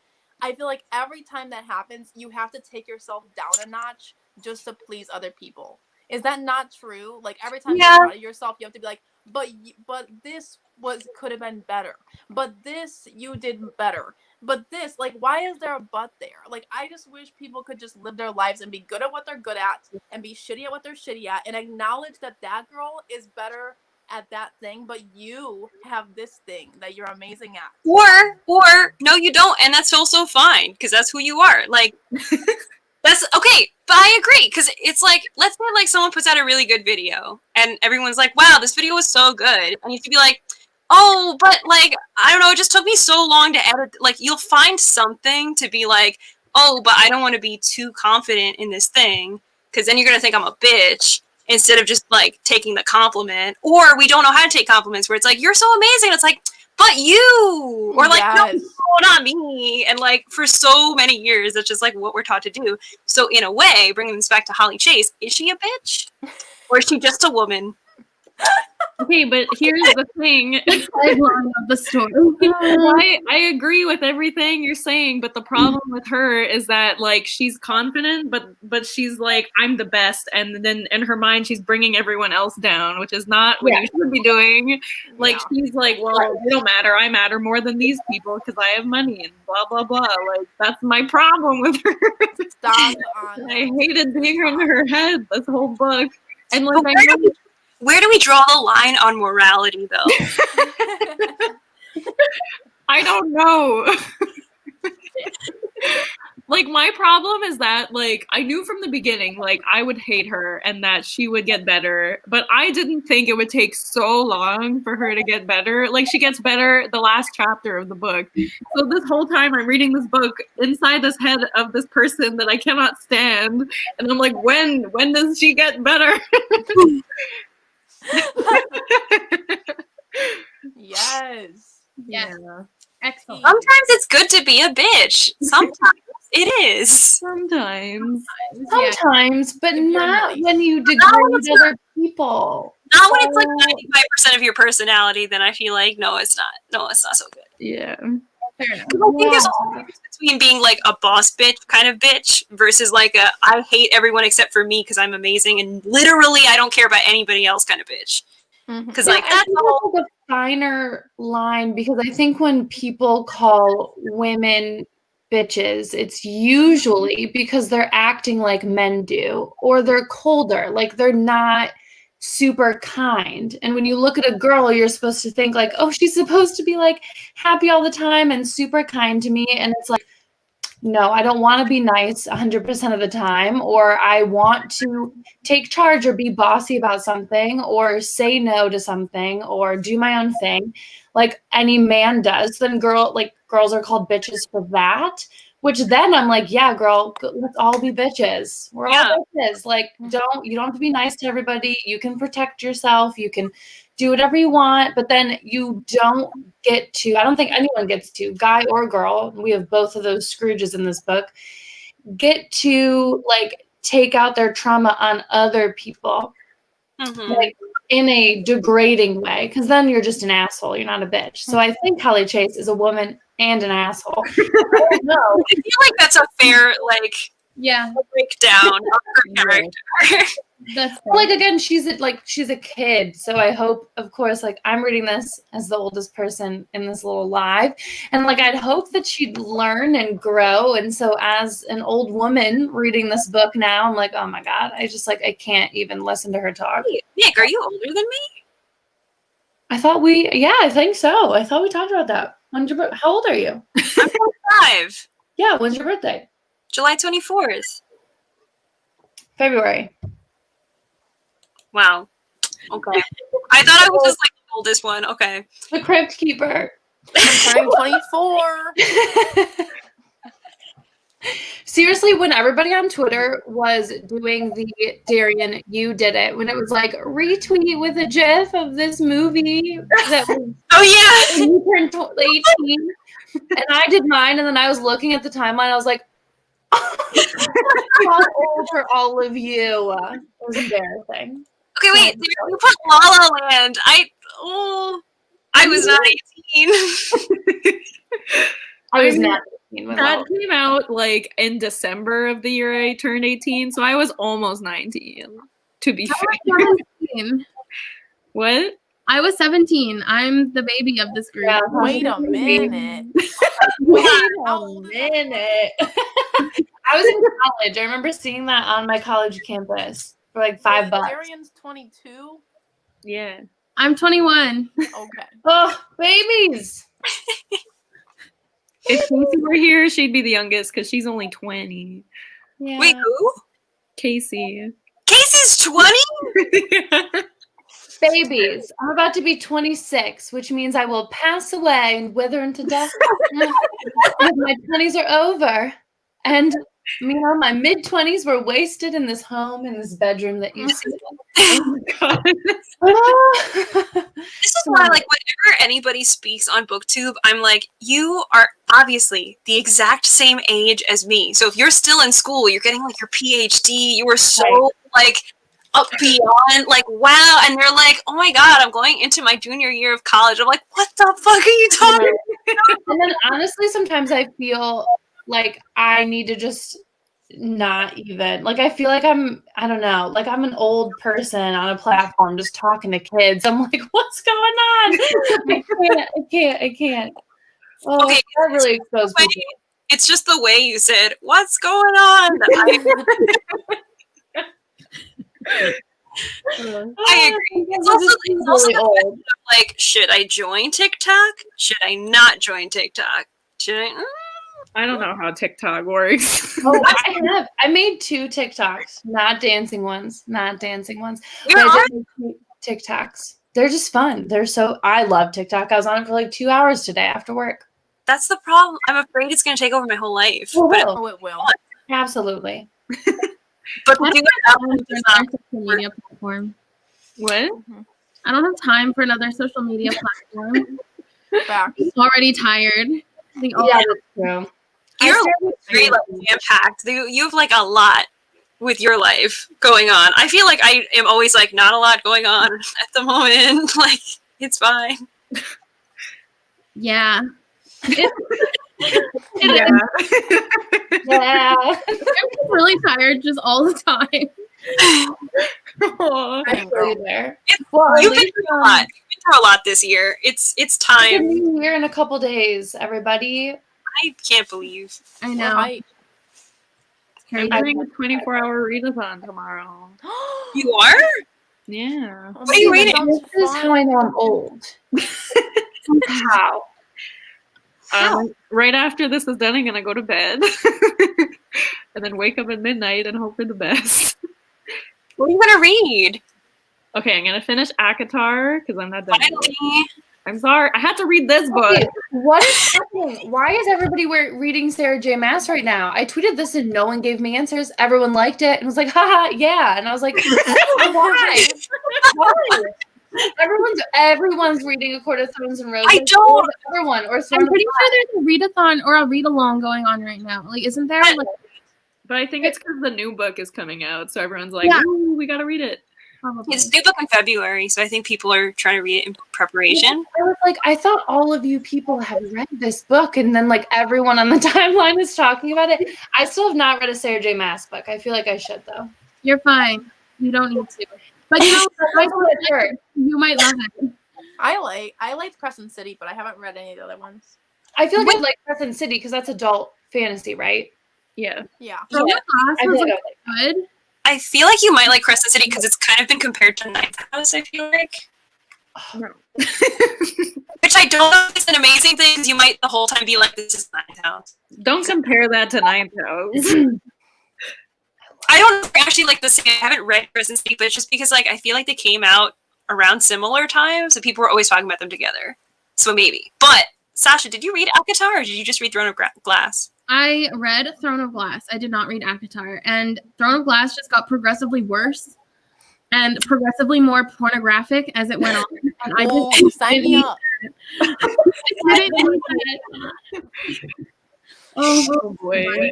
I feel like every time that happens, you have to take yourself down a notch just to please other people. Is that not true? Like every time you're proud of yourself, you have to be like, but this could have been better. But this you did better. But this, like, why is there a but there? Like, I just wish people could just live their lives and be good at what they're good at and be shitty at what they're shitty at and acknowledge that that girl is better at that thing, but you have this thing that you're amazing at. Or no, you don't, and that's also fine because that's who you are. Like, that's okay, but I agree because it's like, let's say like someone puts out a really good video and everyone's like, wow, this video was so good, and you have to be like, oh, but like, I don't know, it just took me so long to edit. Like, you'll find something to be like, oh, but I don't want to be too confident in this thing because then you're going to think I'm a bitch instead of just like taking the compliment. Or we don't know how to take compliments where it's like, you're so amazing. It's like, but you, or like, no, not me. And like, for so many years, that's just like what we're taught to do. So in a way, bringing this back to Holly Chase, is she a bitch? Or is she just a woman? Okay, but here's the thing. Tagline of the story. I agree with everything you're saying, but the problem with her is that like she's confident, but she's like, I'm the best, and then in her mind she's bringing everyone else down, which is not what you should be doing. Like she's like, well, they don't matter. I matter more than these people because I have money and blah blah blah. Like that's my problem with her. Stop. I hated being in her head this whole book, and like where do we draw the line on morality, though? I don't know. Like, my problem is that, like, I knew from the beginning, like, I would hate her and that she would get better, but I didn't think it would take so long for her to get better. Like, she gets better the last chapter of the book. So this whole time I'm reading this book inside this head of this person that I cannot stand, and I'm like, when does she get better? Yes. Yeah. Excellent. Sometimes it's good to be a bitch. Sometimes it is. Sometimes. Yeah. Sometimes, but If you're not nice. when you Not when degrade it's other people. Not when it's like 95% of your personality, then I feel like, no, it's not. No, it's not so good. Yeah. Fair enough. I think there's a difference between being like a boss bitch kind of bitch versus like a I hate everyone except for me because I'm amazing and literally I don't care about anybody else kind of bitch. Because like I that's think the whole. that's a finer line because I think when people call women bitches, it's usually because they're acting like men do, or they're colder, like they're not super kind. And when you look at a girl, you're supposed to think like, oh, she's supposed to be like happy all the time and super kind to me. And it's like, no, I don't want to be nice 100% of the time, or I want to take charge or be bossy about something, or say no to something, or do my own thing, like any man does. Then girls are called bitches for that. Which then I'm like, yeah, girl, let's all be bitches. We're all bitches. Like, you don't have to be nice to everybody. You can protect yourself. You can do whatever you want, but then you don't get to, I don't think anyone gets to, guy or girl, we have both of those Scrooges in this book, get to like take out their trauma on other people, like in a degrading way, because then you're just an asshole. You're not a bitch. So I think Holly Chase is a woman and an asshole. I don't know. I feel like that's a fair like Yeah. breakdown of her character. That's Like again, she's a kid, so I hope, of course, like I'm reading this as the oldest person in this little live, and like I'd hope that she'd learn and grow. And so, as an old woman reading this book now, I'm like, oh my god, I can't even listen to her talk. Nick, are you older than me? I think so. I thought we talked about that. How old are you? I'm 25. Yeah, when's your birthday? July 24th. February. Okay. I thought I was just like the oldest one. Okay. The Crypt Keeper. I'm turning 24. Seriously, when everybody on Twitter was doing the Darian, you did it, when it was like retweet with a GIF of this movie that was Oh yeah. when you turned 18, and I did mine, and then I was looking at the timeline, I was like, how old are all of you? It was embarrassing. Okay, wait. You put La La Land. I was not 18. I was not 18 when That came out like in December of the year I turned 18, so I was almost 19, to be fair. 17. What? I was 17. I'm the baby of this group. Yeah, Wait a minute. Wait How a old is minute. I was in college. I remember seeing that on my college campus for like $5. Darian's 22? Yeah. I'm 21. Okay. Oh, babies. If Casey were here, she'd be the youngest because she's only 20. Yeah. Wait, who? Casey. Casey's 20? Babies. I'm about to be 26, which means I will pass away and wither into death. My 20s are over. And my mid-20s were wasted in this home, in this bedroom that you see. Oh my God. This is why, like, whenever anybody speaks on Booktube, I'm like, you are obviously the exact same age as me. So if you're still in school, you're getting, like, your PhD, you were so, like, up beyond, like, wow. And they're like, oh my God, I'm going into my junior year of college. I'm like, what the fuck are you talking about? And then, honestly, sometimes I feel like I need to just not even, like, I feel like I don't know, like I'm an old person on a platform just talking to kids. I'm like, what's going on? I can't. Oh, Okay, that really exposed people. It's just the way you said, what's going on? I agree. It's also really the old. question of, like, should I join TikTok? Should I not join TikTok? Should I? I don't know how TikTok works. Oh, I made 2 TikToks, not dancing ones. Where But I are did make 2 TikToks. They're just fun. I love TikTok. I was on it for like 2 hours today after work. That's the problem. I'm afraid it's going to take over my whole life. Oh, But, will. Oh, it will. Absolutely. but I to do don't it have out time is for not. another social media platform. What? I don't have time for another social media platform. Facts. I'm already tired. Yeah, that's true. Your life is very like jam-packed. You have like a lot with your life going on. I feel like I am always like not a lot going on at the moment. Like it's fine. Yeah. Yeah. Yeah. I'm really tired just all the time. Aw. I feel you there. It's- Well, at You've been least, through a lot. You've been through a lot this year. It's it's a time. new year in a couple days, everybody. I can't believe. I We're know. hyped. Crazy. I'm doing a 24-hour readathon tomorrow. You are? Yeah. What are you reading? This is how I know I'm old. How? Right after this is done, I'm gonna go to bed, and then wake up at midnight and hope for the best. What are you gonna read? Okay, I'm gonna finish ACOTAR because I'm not done. yet. Finally. I'm sorry, I had to read this book. Okay, what is happening? Why is everybody reading Sarah J. Maas right now? I tweeted this and no one gave me answers. Everyone liked it and was like, haha, yeah. And I was like, why? Why? Everyone's reading A Court of Thorns and Roses. I don't. Everyone or I'm Sworn pretty sure there's a readathon or a read along going on right now. Like, isn't there? Like, But I think it's because the new book is coming out, so everyone's like, Yeah. "Ooh, we gotta read it." probably. It's due book in February, so I think people are trying to read it in preparation. I was like, I thought all of you people had read this book, and then like everyone on the timeline is talking about it. I still have not read a Sarah J. Maas book. I feel like I should though. You're fine. You don't need to. But you know, That's what I heard. you might love it. I liked Crescent City, but I haven't read any of the other ones. I feel like I'd like Crescent City because that's adult fantasy, right? Yeah. Yeah. From the I class feel was like like, I like good. I feel like you might like Crescent City because it's kind of been compared to Ninth House, I feel like. No. Which I don't know if it's an amazing thing because you might the whole time be like, this is Ninth House. Don't compare that to Ninth House. I don't actually like the same. I haven't read Crescent City, but it's just because like I feel like they came out around similar times, so people were always talking about them together. So maybe. But Sasha, did you read ACOTAR or did you just read Throne of Glass? I read Throne of Glass. I did not read ACOTAR. And Throne of Glass just got progressively worse and progressively more pornographic as it went on. And I Oh, just sign me up. didn't need it. Oh boy.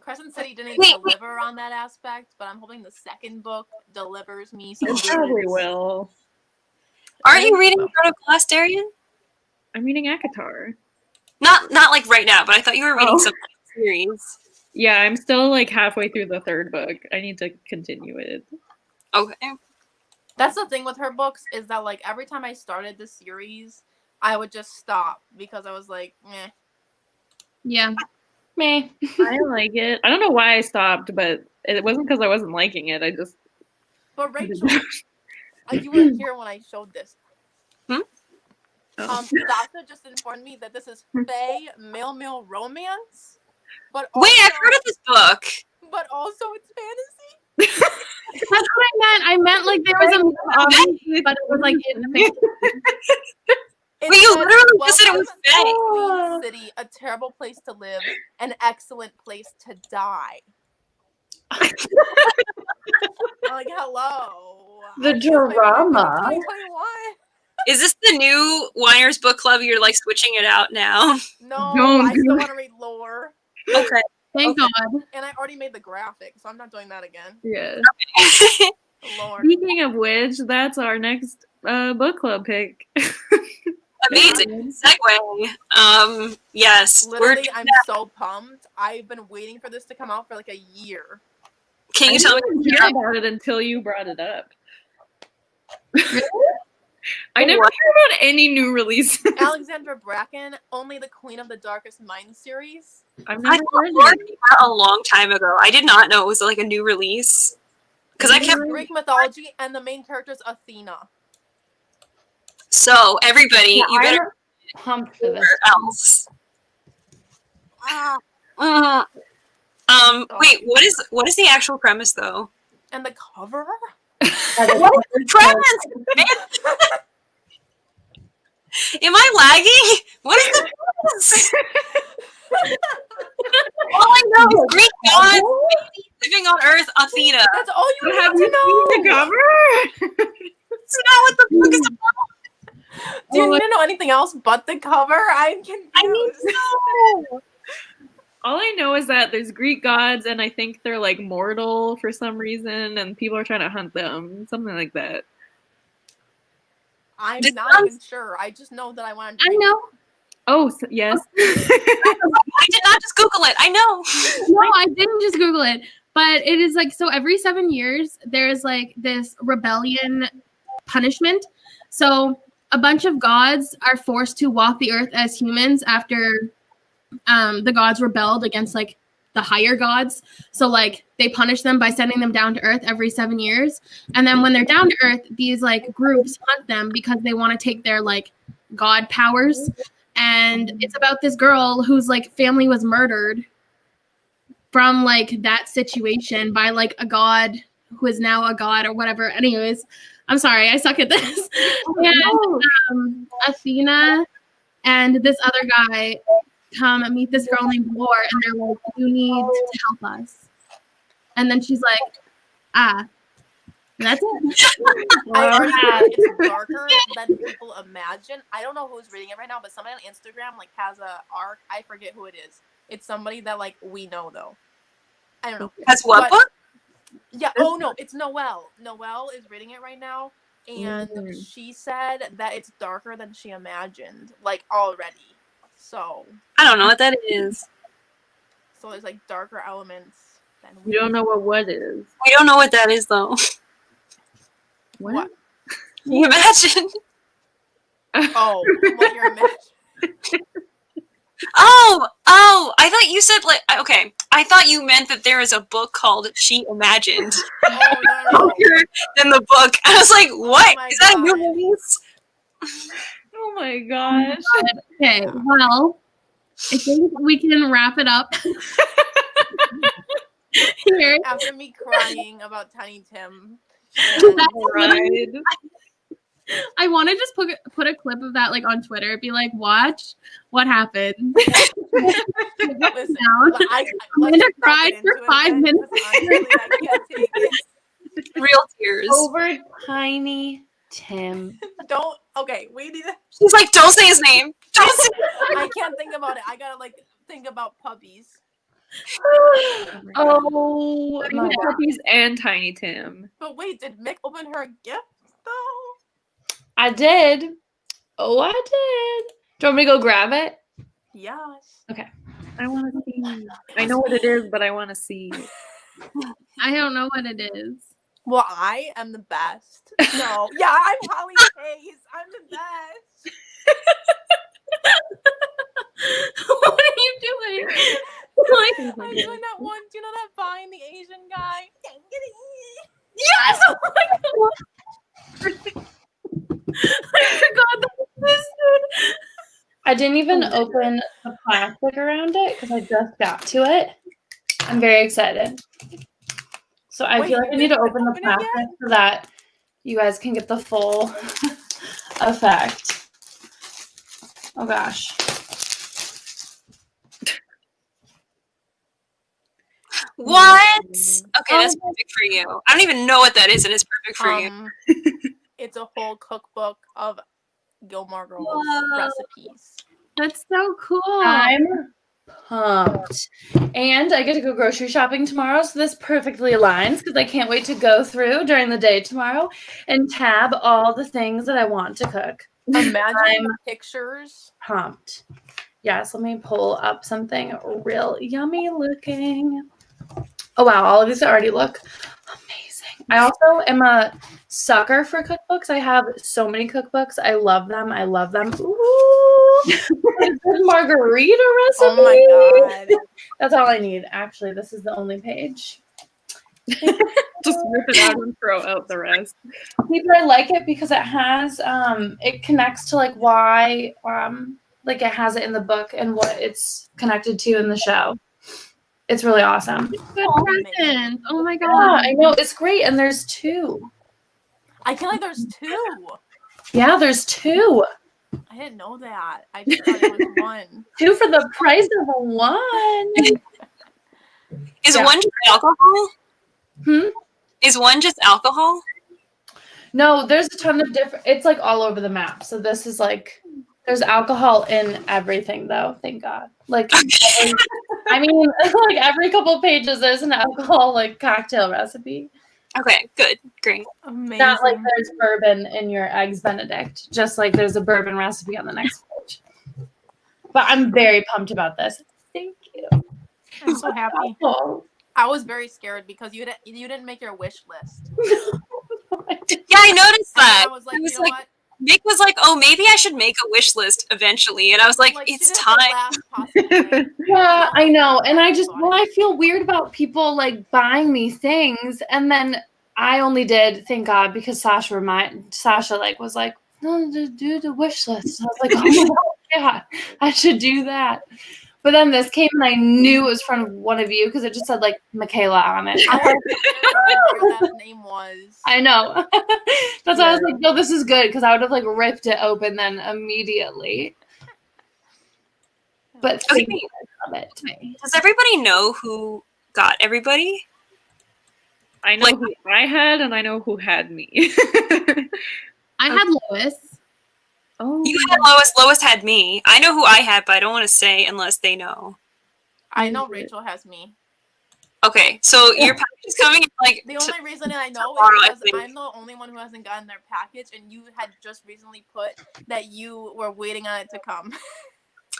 Crescent City didn't Wait. deliver on that aspect, but I'm hoping the second book delivers me some It probably goodness. will. Aren't you reading Throne of Glass, Darian? I'm reading ACOTAR. Not like right now, but I thought you were reading some series. Yeah, I'm still like halfway through the third book. I need to continue it. Okay. That's the thing with her books is that like every time I started the series, I would just stop because I was like, eh. Yeah. Meh. I like it. I don't know why I stopped, but it wasn't because I wasn't liking it. I just But Rachel, you weren't here when I showed this. Oh. Sasha just informed me that this is Fae male romance. But Wait, I've also- heard of this book. But also it's fantasy. That's what I meant. I meant like there was a but it was like in the fantasy. It Wait, you says, literally just said it was "Welcome Fae." to Queen City, a terrible place to live, an excellent place to die. I'm like, hello. The I feel like drama. 2021. Is this the new Winer's book club? You're like switching it out now. No, Don't I do still it. want to read lore. Okay. Thank Okay. God. And I already made the graphic, so I'm not doing that again. Yeah. Lore. Speaking of which, that's our next book club pick. Amazing segue. Yes. Literally, I'm so pumped. I've been waiting for this to come out for like a year. Can I you tell me? didn't hear about it until you brought it up. I never What? hear about any new releases. Alexandra Bracken, only the Queen of the Darkest Mind series. I've I never thought heard Lore of it. came out a long time ago. I did not know it was like a new release. Because I can't. Greek mythology, and the main character is Athena. So everybody, Yeah, you better I'm pumped for this. or else. Wait, what is the actual premise though? And the cover? What is the premise? Am I lagging? What is the premise? All I know is Greek gods living on Earth, Athena. That's all you Have have you to know. seen the cover? That's not what the book is about. Do you need to know anything else but the cover? I'm confused. I need to know. All I know is that there's Greek gods, and I think they're like mortal for some reason, and people are trying to hunt them, something like that. I'm This not sounds- even sure. I just know that I wanted to I read know. Oh, yes. I did not just Google it. I know. No, I didn't just Google it. But it is like, so every 7 years, there's like this rebellion punishment. So a bunch of gods are forced to walk the earth as humans after the gods rebelled against like the higher gods. So like they punish them by sending them down to earth every 7 years. And then when they're down to earth, these like groups hunt them because they want to take their like god powers. And it's about this girl whose like family was murdered from like that situation by like a god who is now a god or whatever. Anyways, I'm sorry, I suck at this. And Athena and this other guy come and meet this girl named War, and they're like, "You need to help us." And then she's like, "Ah." And that's it. I already read it's darker than people imagine. I don't know who's reading it right now, but somebody on Instagram like has a arc. I forget who it is. It's somebody that like we know though. I don't know. That's what But- book? Yeah. Oh no, it's Noelle. Noelle is reading it right now, and she said that it's darker than she imagined, like already. So I don't know what that is. there's like darker elements than You don't know what is. We don't know what that is though. What? Can you imagine? Oh, what you're imagining. Oh, I thought you said like okay. I thought you meant that there is a book called She Imagined. Oh no. Longer than the book. I was like, what? my Is that a new God. release? Oh my gosh. Okay, well, I think we can wrap it up here. After me crying about Tiny Tim. Right. I want to just put a clip of that like on Twitter. Be like, watch what happened. Listen, Down. let's Amanda not cried get for into it 5 again, minutes. because honestly, I can't take it. Real tears. Over Tiny Tim. Don't. Okay, we need to. She's like, don't say his name. Don't say. I can't think about it. I gotta like think about puppies. Oh my God. Puppies and Tiny Tim. But wait, did Mick open her a gift though? I did. Oh, I did. Do you want me to go grab it? Yes. I want to see. I know what it is, but I want to see. I don't know what it is. Well, I am the best. No, yeah, I'm Holly Hayes. I'm the best. What are you doing? Like, I'm doing that one. Do you know that Vine, the Asian guy? yes! Oh my God. I forgot that existed. I didn't even open the plastic around it because I just got to it. I'm very excited. So I Wait, feel like I you need to didn't open the open it yet? plastic so that you guys can get the full effect. Oh gosh. What? Okay, that's perfect for you. I don't even know what that is, and it's perfect for you. It's a whole cookbook of Gilmore Girls Whoa. recipes. That's so cool. I'm pumped. And I get to go grocery shopping tomorrow, so this perfectly aligns because I can't wait to go through during the day tomorrow and tab all the things that I want to cook. Imagine I'm the pictures. Pumped. Yes, let me pull up something real yummy looking. Oh wow, all of these already look amazing. I also am a sucker for cookbooks. I have so many cookbooks. I love them. I love them. Ooh, a good margarita recipe. Oh my god. That's all I need. Actually, this is the only page. Just rip it out and throw out the rest. People, I like it because it has it connects to like why like it has it in the book and what it's connected to in the show. It's really awesome. Good present. Oh my Yeah, god. I know, it's great, and there's 2. I feel like there's 2. Yeah, there's 2. I didn't know that. I just thought it was 1. 2 for the price of 1. Is Yeah. one just alcohol? Hmm? Is one just alcohol? No, there's a ton of different. It's like all over the map. So this is like, there's alcohol in everything, though. Thank God. Like, I mean, like every couple of pages, there's an alcohol like cocktail recipe. Okay, good, great. Amazing. Not like there's bourbon in your eggs Benedict, just like there's a bourbon recipe on the next page. But I'm very pumped about this. Thank you. I'm so happy. Oh. I was very scared because you didn't make your wish list. Yeah, I noticed And that. I was like, It you was know like what? Nick was like, "Oh, maybe I should make a wish list eventually," and I was like, She "It's did it time." the last possible day. Yeah, I know. And I feel weird about people like buying me things. And then I only did, thank God, because Sasha like was like, no, just do the wish list. I was like, oh my God, yeah, I should do that. But then this came and I knew it was from one of you because it just said like Michaela on it. I don't know what that name was. I know. That's why I was like, no, this is good because I would have like ripped it open then immediately. But Okay. thank you of it. Does everybody know who got everybody? I know Like- who I had, and I know who had me. I had Lois. Oh, You had Lois. Lois had me. I know who I had, but I don't want to say unless they know. I know Rachel has me. Okay, so your package is coming. Like The only reason I know tomorrow, I is because think. I'm the only one who hasn't gotten their package, and you had just recently put that you were waiting on it to come.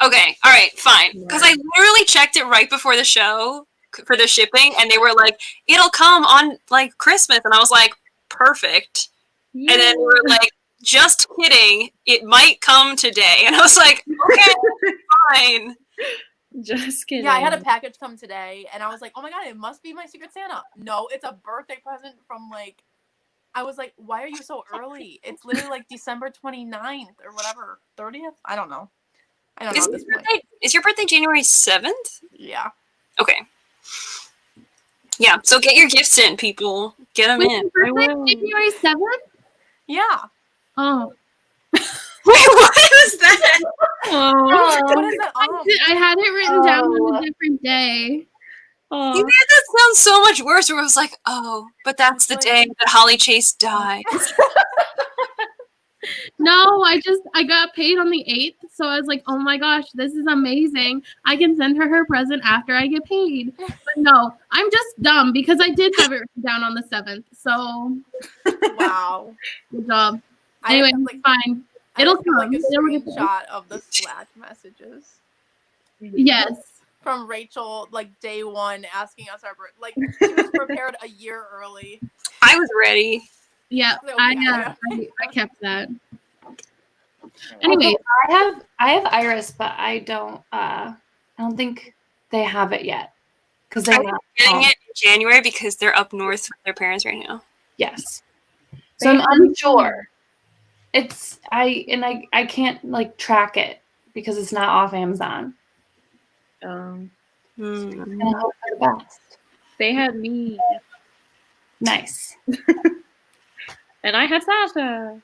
Okay, all right, fine. Because I literally checked it right before the show for the shipping, and they were like, "It'll come on like Christmas," and I was like, "Perfect." And then we were like, "Just kidding, it might come today," and I was like, "Okay, fine." just kidding. Yeah, I had a package come today, and I was like, oh my God, it must be my Secret Santa. No, it's a birthday present from like, I was like, why are you so early? It's literally like December 29th or whatever, 30th? I don't know. I don't know at this point. Is your birthday January 7th? Yeah. Okay. Yeah, so get your gifts in, people. Get them in. Your birthday, January 7th? Yeah. Oh. Wait, what is that? Oh. What is that? I had it written down on a different day. You Oh, made that sound so much worse. Where I was like, "Oh, but that's the day that Holly Chase died." No, I got paid on the 8th, so I was like, oh my gosh, this is amazing. I can send her present after I get paid. But no, I'm just dumb because I did have it written down on the 7th. So Wow. good job. I Anyway, have, like, fine. I It'll have, come. like a It'll get there. screenshot of the Slack messages Yes. from Rachel, like day one, asking us our birth. Like she was prepared a year early. I was ready. Yeah, So, I yeah. kept that. Anyway, I have Iris, but I don't think they have it yet because they're I'm not getting home. it in January because they're up north with their parents right now. Yes, so I'm unsure. I can't like track it because it's not off Amazon. Hmm. And I hope for the best. they had me, Nice. and I had Sasha.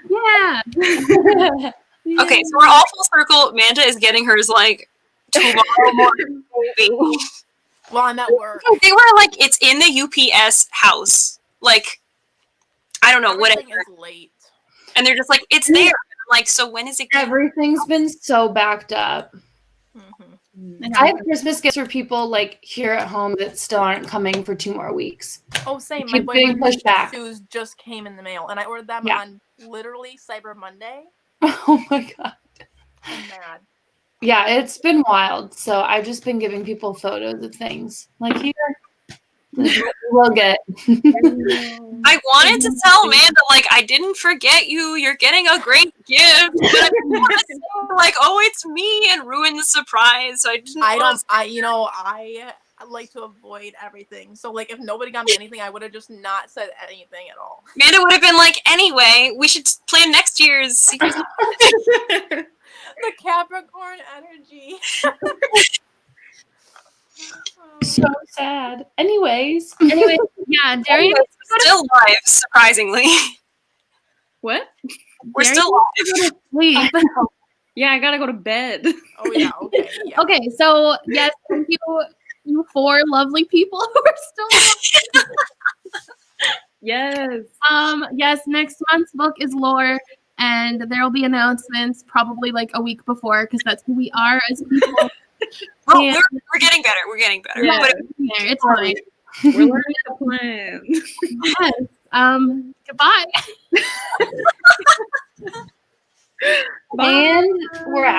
yeah. Okay, so we're all full circle. Amanda is getting hers like tomorrow morning. Maybe. Well, I'm at work. They were like, it's in the UPS house. Like, I don't know, Everything whatever. is late. And they're just like, it's there. I'm like, so when is it? Everything's been so backed up. Mm-hmm. I have Christmas gifts for people like here at home that still aren't coming for 2 more weeks. Oh, same. My Keep getting boyfriend's pushed back. shoes just came in the mail, and I ordered them Yeah. on literally Cyber Monday. Oh my God. I'm mad. Yeah, it's been wild. So I've just been giving people photos of things. Like here, we'll get. I wanted to tell Amanda, like, I didn't forget you. You're getting a great gift. But I didn't want to say, like, oh, it's me and ruin the surprise. So I didn't want to I like to avoid everything. So like if nobody got me anything, I would have just not said anything at all. Amanda would have been like, anyway, we should plan next year's Secret The Capricorn energy. So sad. Anyways, Anyway, yeah, Darian. Still live, surprisingly. What? We're Darian still live. Sleep. Yeah, I gotta go to bed. Oh yeah, okay. Yeah. Okay, so yes, thank you four lovely people who are still Yes. yes, next month's book is Lore, and there will be announcements probably like a week before because that's who we are as people. Oh, And- we're getting better. We're getting better. Yeah. But It's fine. We're learning the plan. Yes. Goodbye. Bye. and we're out.